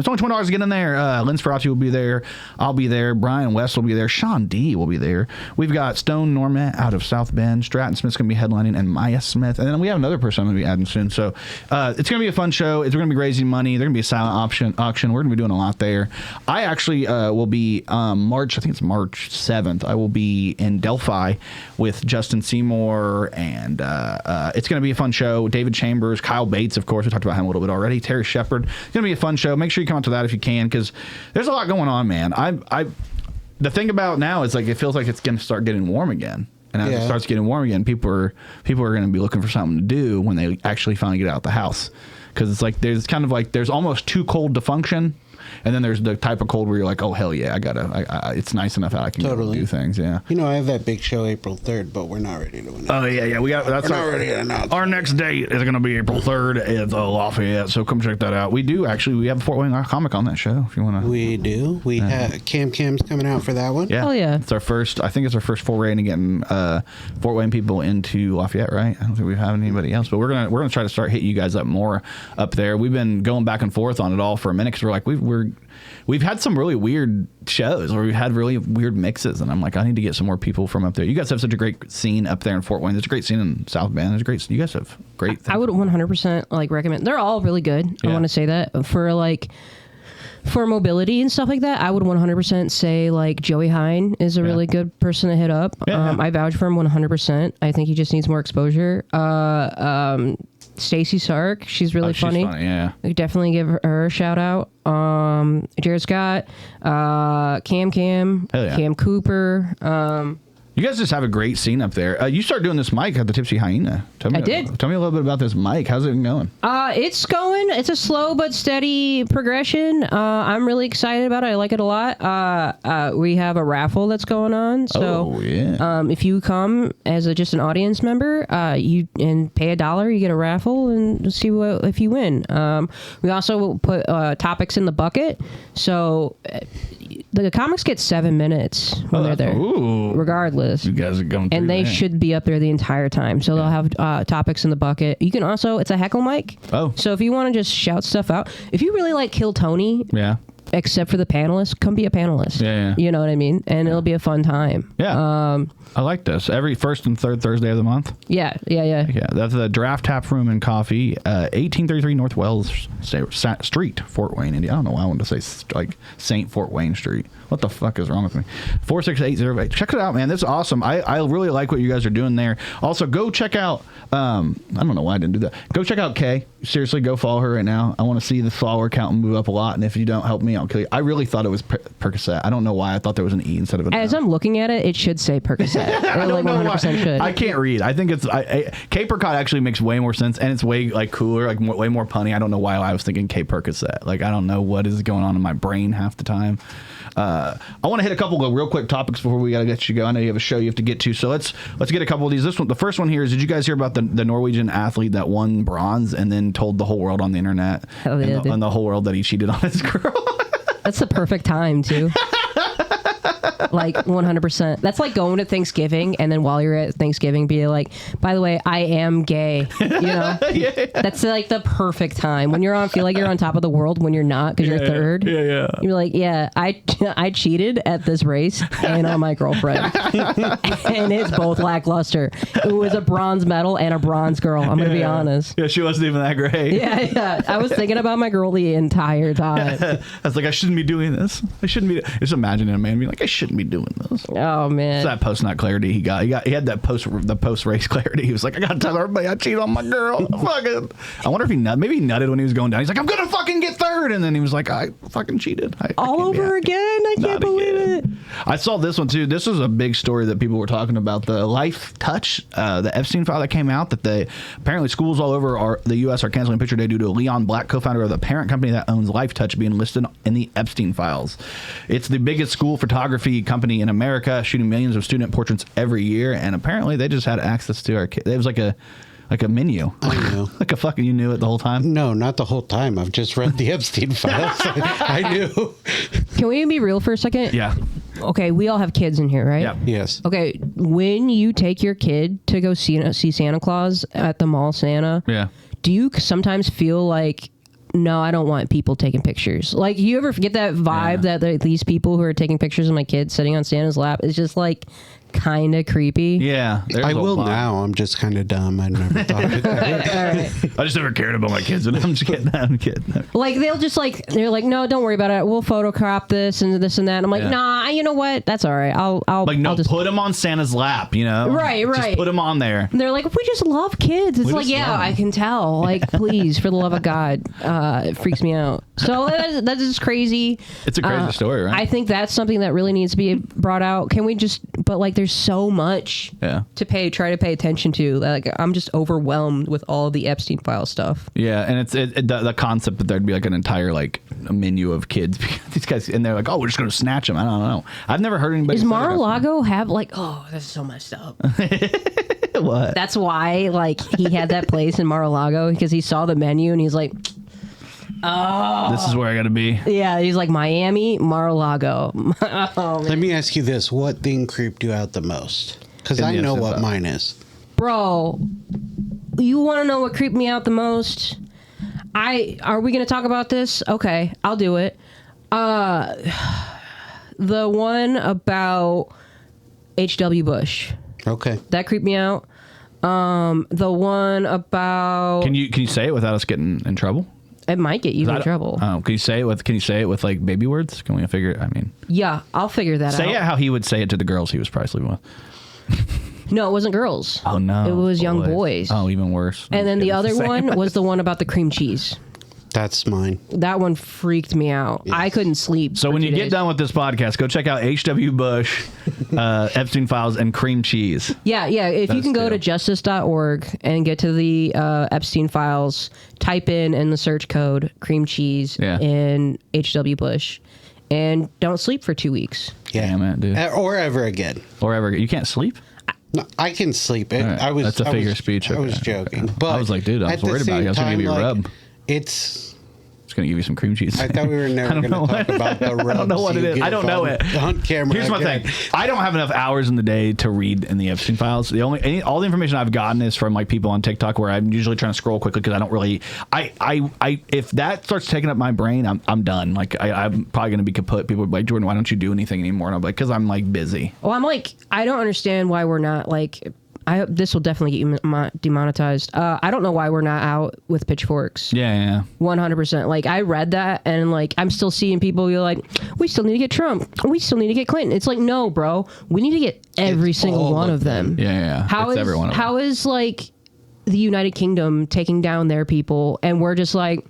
[SPEAKER 1] It's only $20 to get in there. Lynn Sperati will be there. I'll be there. Brian West will be there. Sean D will be there. We've got Stone Norman out of South Bend. Stratton Smith's going to be headlining, and Maya Smith. And then we have another person I'm going to be adding soon. So it's going to be a fun show. We're going to be raising money. There's going to be a silent auction. We're going to be doing a lot there. I actually will be March 7th. I will be in Delphi with Justin Seymour, and it's going to be a fun show. David Chambers, Kyle Bates, of course. We talked about him a little bit already. Terry Shepard. It's going to be a fun show. Make sure you come out to that if you can, because there's a lot going on, man. The thing about now is like it feels like it's going to start getting warm again. And as it starts getting warm again, people are going to be looking for something to do when they actually finally get out the house. Because it's like there's almost too cold to function. And then there's the type of cold where you're like, oh, hell yeah, it's nice enough that I can go do things, yeah.
[SPEAKER 2] You know, I have that big show April 3rd, but we're not ready to announce.
[SPEAKER 1] Oh, yeah, we're not ready to announce. Our next date is going to be April 3rd at Lafayette, so come check that out. We have a Fort Wayne comic on that show, if you want to.
[SPEAKER 2] We do. We have Cam's coming out for that one.
[SPEAKER 1] Yeah.
[SPEAKER 3] Oh, yeah.
[SPEAKER 1] It's our first foray into getting Fort Wayne people into Lafayette, right? I don't think we have anybody else, but we're gonna try to start hitting you guys up more up there. We've been going back and forth on it all for a minute, because we're like, we've had some really weird shows where we've had really weird mixes, and I'm like, I need to get some more people from up there. You guys have such a great scene up there in Fort Wayne. There's a great scene in South Bend. You guys have great things.
[SPEAKER 3] I would 100% like recommend. They're all really good. Yeah. I want to say that for mobility and stuff like that, I would 100% say like Joey Hine is a really good person to hit up. I vouch for him 100%. I think he just needs more exposure. Stacy Sark, she's really funny.
[SPEAKER 1] She's funny, yeah.
[SPEAKER 3] We definitely give her a shout out. Jared Scott, Cam, Cam Cooper.
[SPEAKER 1] You guys just have a great scene up there. You started doing this mic at the Tipsy Hyena. Tell me a little bit about this mic. How's it going?
[SPEAKER 3] It's going. It's a slow but steady progression. I'm really excited about it. I like it a lot. We have a raffle that's going on. So, if you come as just an audience member, you pay $1, you get a raffle and see if you win. We also put topics in the bucket. So The comics get 7 minutes when they're there.
[SPEAKER 1] Ooh.
[SPEAKER 3] Regardless.
[SPEAKER 1] You guys are going through
[SPEAKER 3] and they
[SPEAKER 1] that.
[SPEAKER 3] should be up there the entire time. So they'll have topics in the bucket. You can also, it's a heckle mic.
[SPEAKER 1] Oh.
[SPEAKER 3] So if you want to just shout stuff out, if you really like Kill Tony,
[SPEAKER 1] Yeah.
[SPEAKER 3] except for the panelists, come be a panelist.
[SPEAKER 1] Yeah.
[SPEAKER 3] You know what I mean? And it'll be a fun time.
[SPEAKER 1] Yeah. I like this. Every first and third Thursday of the month.
[SPEAKER 3] Yeah.
[SPEAKER 1] Yeah, that's the Draft Tap Room and Coffee, 1833 North Wells Street, Fort Wayne, Indiana. I don't know why I wanted to say like St. Fort Wayne Street. What the fuck is wrong with me? 46808. Check it out, man. This is awesome. I really like what you guys are doing there. Also, go check out, I don't know why I didn't do that. Go check out Kay. Seriously, go follow her right now. I want to see the follower count move up a lot, and if you don't help me, I'll kill you. I really thought it was Percocet. I don't know why I thought there was an E instead of an
[SPEAKER 3] As I'm looking at it, it should say Percocet.
[SPEAKER 1] I don't know why.
[SPEAKER 3] Should.
[SPEAKER 1] I can't read. I think it's K-Percot actually makes way more sense, and it's way like cooler, like way more punny. I don't know why I was thinking K-Percocet. Like I don't know what is going on in my brain half the time. I want to hit a couple of real quick topics before we got to get you go. I know you have a show you have to get to, so let's get a couple of these. This one, the first one here is: did you guys hear about the Norwegian athlete that won bronze and then told the whole world on the internet and the whole world that he cheated on his girl?
[SPEAKER 3] That's the perfect time too. Like 100%. That's like going to Thanksgiving and then while you're at Thanksgiving be like, by the way, I am gay. You know? Yeah. That's like the perfect time when you're on, feel like you're on top of the world when you're not because you're third.
[SPEAKER 1] Yeah.
[SPEAKER 3] You're like, yeah, I cheated at this race and on my girlfriend. And it's both lackluster. It was a bronze medal and a bronze girl. I'm going to be honest.
[SPEAKER 1] Yeah, she wasn't even that great.
[SPEAKER 3] Yeah. I was thinking about my girl the entire time.
[SPEAKER 1] I was like, I shouldn't be doing this. I shouldn't be. Just imagining a man being like, I shouldn't be doing this.
[SPEAKER 3] Oh man,
[SPEAKER 1] it's that post nut clarity he got. He had that post race clarity. He was like, I gotta tell everybody I cheated on my girl. Fucking. I wonder if he nutted when he was going down. He's like, I'm gonna fucking get third, and then he was like, I fucking cheated.
[SPEAKER 3] All over again. I can't believe it.
[SPEAKER 1] I saw this one too. This was a big story that people were talking about. The Life Touch, the Epstein file that came out. That apparently schools all over the U.S. are canceling picture day due to Leon Black, co-founder of the parent company that owns Life Touch, being listed in the Epstein files. It's the biggest school photography company in America, shooting millions of student portraits every year, and apparently they just had access to our kids. It was like a menu.
[SPEAKER 2] I know.
[SPEAKER 1] Like a fucking, you knew it the whole time?
[SPEAKER 2] No, not the whole time. I've just read the Epstein files. I knew.
[SPEAKER 3] Can we be real for a second?
[SPEAKER 1] Yeah.
[SPEAKER 3] Okay, we all have kids in here, right?
[SPEAKER 1] Yeah.
[SPEAKER 2] Yes.
[SPEAKER 3] Okay, when you take your kid to go see Santa Claus at the mall Santa, do you sometimes feel like, no, I don't want people taking pictures? Like, you ever get that vibe that these people who are taking pictures of my kid sitting on Santa's lap is just like kind of creepy?
[SPEAKER 1] Yeah.
[SPEAKER 2] I will now. I'm just kind of dumb. I never thought of it that way.
[SPEAKER 3] All right.
[SPEAKER 1] I just never cared about my kids. And I'm just kidding. I'm kidding.
[SPEAKER 3] Like, they're like, no, don't worry about it. We'll photocrop this and this and that. I'm like, nah, you know what? That's all right. I'll
[SPEAKER 1] like, no,
[SPEAKER 3] I'll just
[SPEAKER 1] put them on Santa's lap, you know?
[SPEAKER 3] Right.
[SPEAKER 1] Just put them on there.
[SPEAKER 3] And they're like, we just love kids. It's like, yeah, I can tell. Like, please, for the love of God. It freaks me out. So that is crazy.
[SPEAKER 1] It's a crazy story, right?
[SPEAKER 3] I think that's something that really needs to be brought out. Can we just, but like, there's so much to try to pay attention to. Like, I'm just overwhelmed with all the Epstein file stuff.
[SPEAKER 1] Yeah, and it's the concept that there'd be like an entire like a menu of kids. These guys, and they're like, oh, we're just gonna snatch them. I don't know. I've never heard anybody.
[SPEAKER 3] Does Mar-a-Lago have like, oh, that's so messed up.
[SPEAKER 1] What?
[SPEAKER 3] That's why like he had that place in Mar-a-Lago because he saw the menu and he's like, oh,
[SPEAKER 1] this is where I gotta be.
[SPEAKER 3] Yeah, he's like, Miami, Mar-a-Lago. Oh,
[SPEAKER 2] let me ask you this: what thing creeped you out the most? Because I know what mine is.
[SPEAKER 3] Bro, you want to know what creeped me out the most? Are we going to talk about this? Okay, I'll do it. The one about H.W. Bush.
[SPEAKER 2] Okay.
[SPEAKER 3] That creeped me out. The one about...
[SPEAKER 1] Can you say it without us getting in trouble?
[SPEAKER 3] It might get you in trouble.
[SPEAKER 1] Oh, can you say it with like baby words? Can we figure it? I mean...
[SPEAKER 3] Yeah, I'll figure that out.
[SPEAKER 1] Say it how he would say it to the girls he was probably sleeping with.
[SPEAKER 3] No, it wasn't girls.
[SPEAKER 1] Oh, no.
[SPEAKER 3] It was young boys.
[SPEAKER 1] Oh, even worse.
[SPEAKER 3] And then the other one was the one about the cream cheese.
[SPEAKER 2] That's mine.
[SPEAKER 3] That one freaked me out. Yes. I couldn't sleep.
[SPEAKER 1] So when you get done with this podcast, go check out H.W. Bush, Epstein Files, and cream cheese.
[SPEAKER 3] Yeah. If you can go to justice.org and get to the Epstein Files, type in the search code cream cheese and H.W. Bush, and don't sleep for 2 weeks.
[SPEAKER 2] Yeah,
[SPEAKER 1] damn it, dude.
[SPEAKER 2] Or ever again.
[SPEAKER 1] Or ever. You can't sleep?
[SPEAKER 2] No, I can sleep.
[SPEAKER 1] Right. That's a figure of speech.
[SPEAKER 2] I was joking. But
[SPEAKER 1] I was like, dude, I was worried about you. I was going to give you a rub.
[SPEAKER 2] It's
[SPEAKER 1] gonna give you some cream cheese.
[SPEAKER 2] I thought we were never gonna talk about the rubs.
[SPEAKER 1] I don't know what it is. I don't know it.
[SPEAKER 2] On camera.
[SPEAKER 1] Here's my thing. I don't have enough hours in the day to read in the Epstein files. All the information I've gotten is from like people on TikTok, where I'm usually trying to scroll quickly because I don't really. If that starts taking up my brain, I'm done. Like I'm probably gonna be kaput. People are like, Jordan, why don't you do anything anymore? And I'm like, because I'm like busy.
[SPEAKER 3] Well, I'm like, I don't understand why we're not like. This will definitely get you demonetized. I don't know why we're not out with pitchforks.
[SPEAKER 1] Yeah.
[SPEAKER 3] 100%. Like, I read that, and, like, I'm still seeing people be like, we still need to get Trump. We still need to get Clinton. It's like, no, bro. We need to get every single one of them.
[SPEAKER 1] Yeah.
[SPEAKER 3] How is, like, the United Kingdom taking down their people, and we're just like...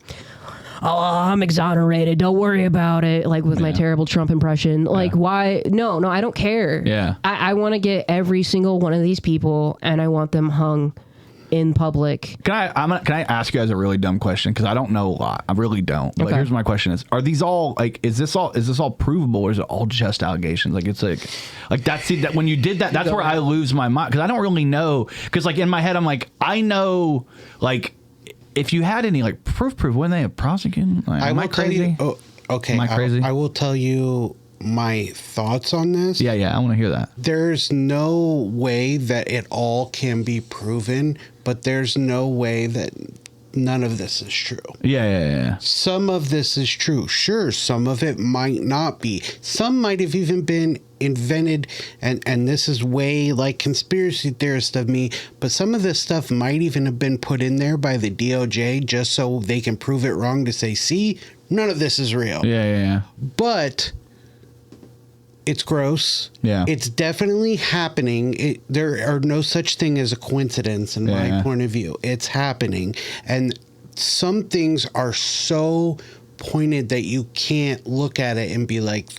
[SPEAKER 3] Oh, I'm exonerated. Don't worry about it. Like with my terrible Trump impression. Like, why? No, I don't care.
[SPEAKER 1] Yeah.
[SPEAKER 3] I want to get every single one of these people, and I want them hung in public.
[SPEAKER 1] Can I ask you guys a really dumb question? Because I don't know a lot. I really don't. But here's my question: Are these all like? Is this all provable, or is it all just allegations? Like it's like that's that when you did that, that's where I lose my mind because I don't really know. Because like in my head, I'm like I know like. If you had any like proof, when they prosecuted, like, am I crazy?
[SPEAKER 2] Okay,
[SPEAKER 1] am I crazy?
[SPEAKER 2] I will tell you my thoughts on this.
[SPEAKER 1] Yeah, I want to hear that.
[SPEAKER 2] There's no way that it all can be proven, but there's no way that none of this is true.
[SPEAKER 1] Yeah.
[SPEAKER 2] Some of this is true. Sure, some of it might not be. Some might have even been invented, and this is way like conspiracy theorist of me, but some of this stuff might even have been put in there by the DOJ just so they can prove it wrong to say, see, none of this is real.
[SPEAKER 1] Yeah.
[SPEAKER 2] But it's gross.
[SPEAKER 1] Yeah.
[SPEAKER 2] It's definitely happening. There are no such thing as a coincidence in my point of view. It's happening. And some things are so pointed that you can't look at it and be like,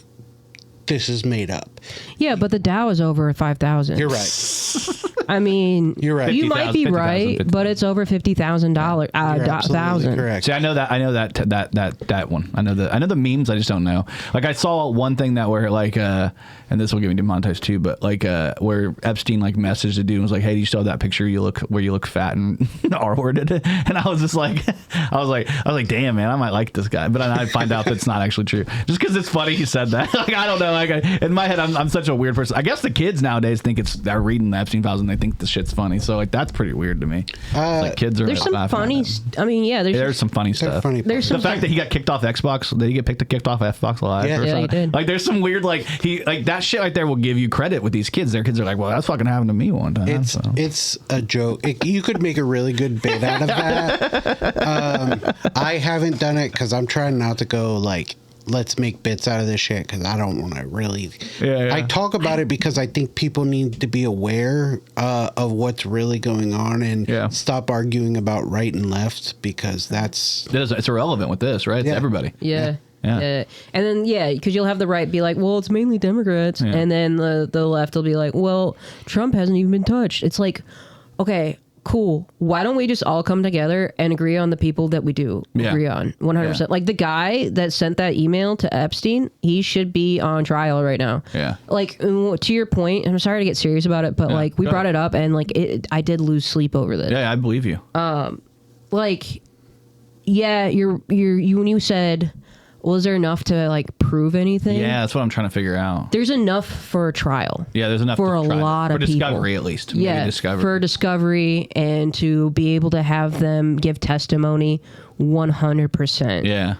[SPEAKER 2] this is made up.
[SPEAKER 3] Yeah, but the Dow is over 5,000.
[SPEAKER 2] You're right.
[SPEAKER 3] I mean,
[SPEAKER 2] you're right.
[SPEAKER 3] You might be right, but it's over $50,000. Thousand.
[SPEAKER 2] Correct.
[SPEAKER 1] See, I know that one. I know the memes. I just don't know. Like I saw one thing that where like and this will get me demonetized too, but like where Epstein like messaged the dude and was like, hey, do you still have that picture you look fat and R-worded? And I was just like, I was like, damn man, I might like this guy, but I find out that's not actually true just because it's funny he said that. Like I don't know. Like in my head, I'm such a weird person. I guess the kids nowadays think they're reading the Epstein files and they think the shit's funny. So like that's pretty weird to me. Like kids are.
[SPEAKER 3] There's some funny. I mean, yeah. There's
[SPEAKER 1] some funny stuff. There's the fact that he got kicked off Xbox. Did he get kicked off Xbox Live?
[SPEAKER 3] Yeah, he did.
[SPEAKER 1] Like there's some weird that shit right there will give you credit with these kids. Their kids are like, well, that's fucking happened to me one time.
[SPEAKER 2] It's a joke. You could make a really good bit out of that. I haven't done it because I'm trying not to go like, let's make bits out of this shit because I don't want to really.
[SPEAKER 1] Yeah.
[SPEAKER 2] I talk about it because I think people need to be aware of what's really going on and stop arguing about right and left because it's
[SPEAKER 1] irrelevant with this, right? It's everybody.
[SPEAKER 3] Yeah. And then because you'll have the right be like, well, it's mainly Democrats, and then the left will be like, well, Trump hasn't even been touched. It's like, okay, cool. Why don't we just all come together and agree on the people that we do agree on 100%? Like the guy that sent that email to Epstein, he should be on trial right now.
[SPEAKER 1] Yeah.
[SPEAKER 3] Like to your point, and I'm sorry to get serious about it, but like we brought it up and like I did lose sleep over this.
[SPEAKER 1] Yeah, I believe you.
[SPEAKER 3] Like, yeah, you when you said, well, is there enough to like prove anything?
[SPEAKER 1] Yeah, that's what I'm trying to figure out.
[SPEAKER 3] There's enough for a trial.
[SPEAKER 1] Yeah, there's enough
[SPEAKER 3] for a lot of people.
[SPEAKER 1] For discovery, at least.
[SPEAKER 3] Yeah, for discovery and to be able to have them give testimony 100%.
[SPEAKER 1] Yeah.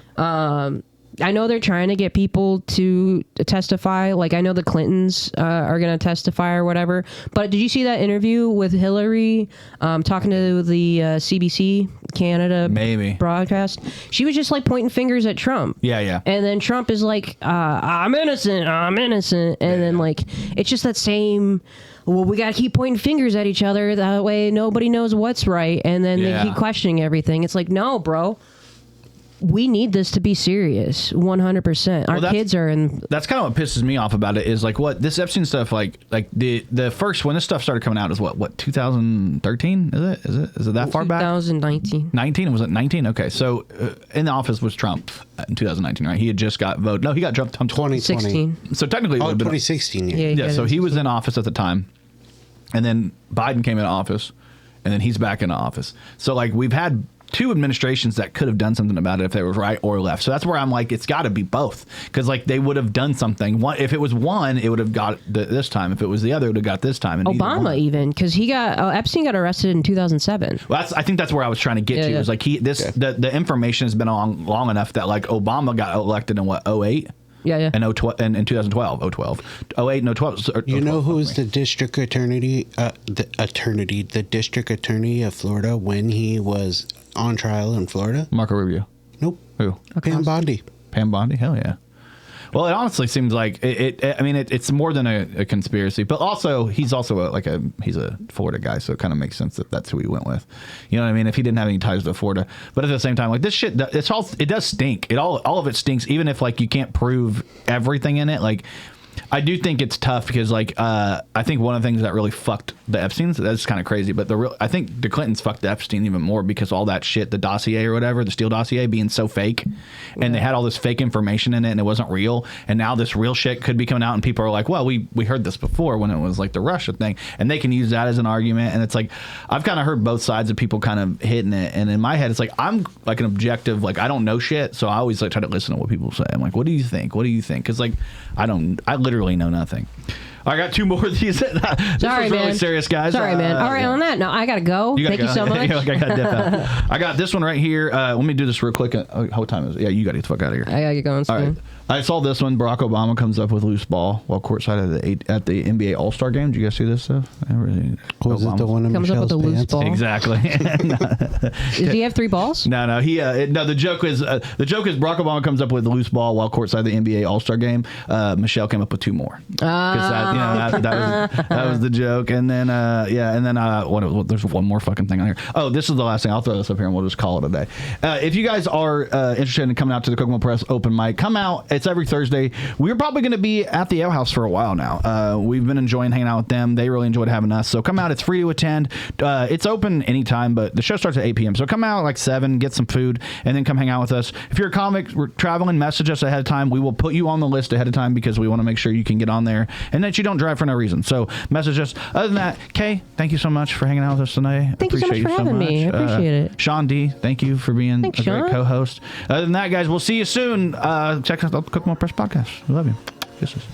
[SPEAKER 3] I know they're trying to get people to testify. Like, I know the Clintons are going to testify or whatever. But did you see that interview with Hillary talking to the CBC Canada broadcast? She was just, like, pointing fingers at Trump.
[SPEAKER 1] Yeah.
[SPEAKER 3] And then Trump is like, I'm innocent. And then, like, it's just that same... Well, we got to keep pointing fingers at each other. That way nobody knows what's right. And then they keep questioning everything. It's like, no, bro. We need this to be serious, 100%. Our kids are in. That's
[SPEAKER 1] kind of what pisses me off about it is like what this Epstein stuff like the first when this stuff started coming out is what 2013 is it that far back?
[SPEAKER 3] 2019.
[SPEAKER 1] 19 was it 19? Okay, so in the office was Trump in 2019, right? He had just got voted. No, he got Trump
[SPEAKER 3] 2016.
[SPEAKER 1] So technically,
[SPEAKER 2] 2016.
[SPEAKER 1] Yeah. So he was in office at the time, and then Biden came into office, and then he's back in office. So like we've had two administrations that could have done something about it if they were right or left. So that's where I'm like, it's got to be both, because like they would have done something. One, if it was one, it would have got this time. If it was the other, it would have got this time. And
[SPEAKER 3] Obama even, because he got Epstein got arrested in 2007.
[SPEAKER 1] Well, I think that's where I was trying to get to. It was like the information has been on long enough that like Obama got elected in what, 2008?
[SPEAKER 3] Yeah.
[SPEAKER 1] And in 2012, 08 and 012.
[SPEAKER 2] You know who was the district attorney, the district attorney of Florida when he was on trial in Florida?
[SPEAKER 1] Marco Rubio.
[SPEAKER 2] Nope.
[SPEAKER 1] Who?
[SPEAKER 2] Pam Bondi.
[SPEAKER 1] Pam Bondi? Hell yeah. Well, it honestly seems like it's more than a conspiracy, but also he's also he's a Florida guy, so it kind of makes sense that that's who he went with. You know what I mean? If he didn't have any ties to Florida, but at the same time, like this shit, it does stink. All of it stinks, even if like you can't prove everything in it. Like, I do think it's tough because like I think one of the things that really fucked the Epsteins, that's kind of crazy, but I think the Clintons fucked the Epstein even more because all that shit, the dossier or whatever, the Steele dossier being so fake, and they had all this fake information in it and it wasn't real, and now this real shit could be coming out and people are like, well, we heard this before when it was like the Russia thing, and they can use that as an argument. And it's like, I've kind of heard both sides of people kind of hitting it, and in my head it's like, I'm like an objective, like I don't know shit, so I always like try to listen to what people say. I'm like, what do you think, because like I literally know nothing. I got two more of these. This was really serious, guys.
[SPEAKER 3] Sorry, man. All right, on that note, I gotta go. Thank you so much.
[SPEAKER 1] I gotta dip out. I got this one right here. Let me do this real quick. What time is it? Yeah, you gotta get the fuck out of here.
[SPEAKER 3] I gotta get going soon.
[SPEAKER 1] All right. I saw this one. Barack Obama comes up with loose ball while courtside at the NBA All-Star game. Did you guys see this stuff?
[SPEAKER 2] Was it the one in
[SPEAKER 3] comes
[SPEAKER 2] Michelle's
[SPEAKER 3] up with a loose
[SPEAKER 2] pants?
[SPEAKER 3] ball?
[SPEAKER 1] Exactly.
[SPEAKER 3] Does he have 3 balls?
[SPEAKER 1] No. The joke is Barack Obama comes up with a loose ball while courtside the NBA All-Star game. Michelle came up with 2 more. Because that was the joke. And then there's one more fucking thing on here. Oh, this is the last thing. I'll throw this up here and we'll just call it a day. If you guys are interested in coming out to the Kokomo Press open mic, come out. It's every Thursday. We're probably going to be at the Ale House for a while now. We've been enjoying hanging out with them. They really enjoyed having us. So come out. It's free to attend. It's open anytime, but the show starts at 8 p.m. So come out like 7, get some food, and then come hang out with us. If you're a comic, we're traveling, message us ahead of time. We will put you on the list ahead of time because we want to make sure you can get on there and that you don't drive for no reason. So message us. Other than that, Kay, thank you so much for hanging out with us tonight.
[SPEAKER 3] Thank you so much for having me. I appreciate it.
[SPEAKER 1] Sean D, thank you for being a great co-host. Other than that, guys, we'll see you soon. Check out the Kokomo Press Podcast. We love you. Kisses.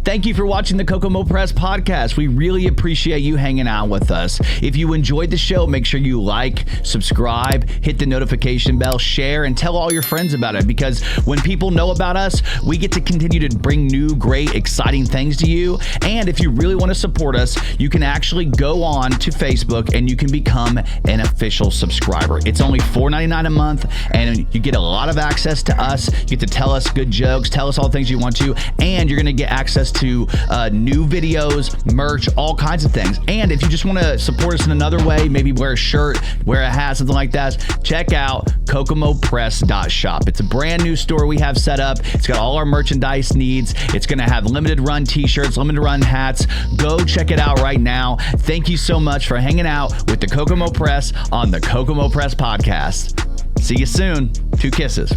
[SPEAKER 1] Thank you for watching the Kokomo Press Podcast. We really appreciate you hanging out with us. If you enjoyed the show, make sure you like, subscribe, hit the notification bell, share, and tell all your friends about it, because when people know about us, we get to continue to bring new, great, exciting things to you. And if you really want to support us, you can actually go on to Facebook and you can become an official subscriber. It's only $4.99 a month, and you get a lot of access to us. You get to tell us good jokes, tell us all the things you want to, and you're going to get access to new videos, merch, all kinds of things. And if you just want to support us in another way, maybe wear a shirt, wear a hat, something like that, check out kokomopress.shop. It's a brand new store we have set up. It's got all our merchandise needs. It's going to have limited run t-shirts, limited run hats. Go check it out right now. Thank you so much for hanging out with the Kokomo Press on the Kokomo Press Podcast. See you soon. 2 kisses.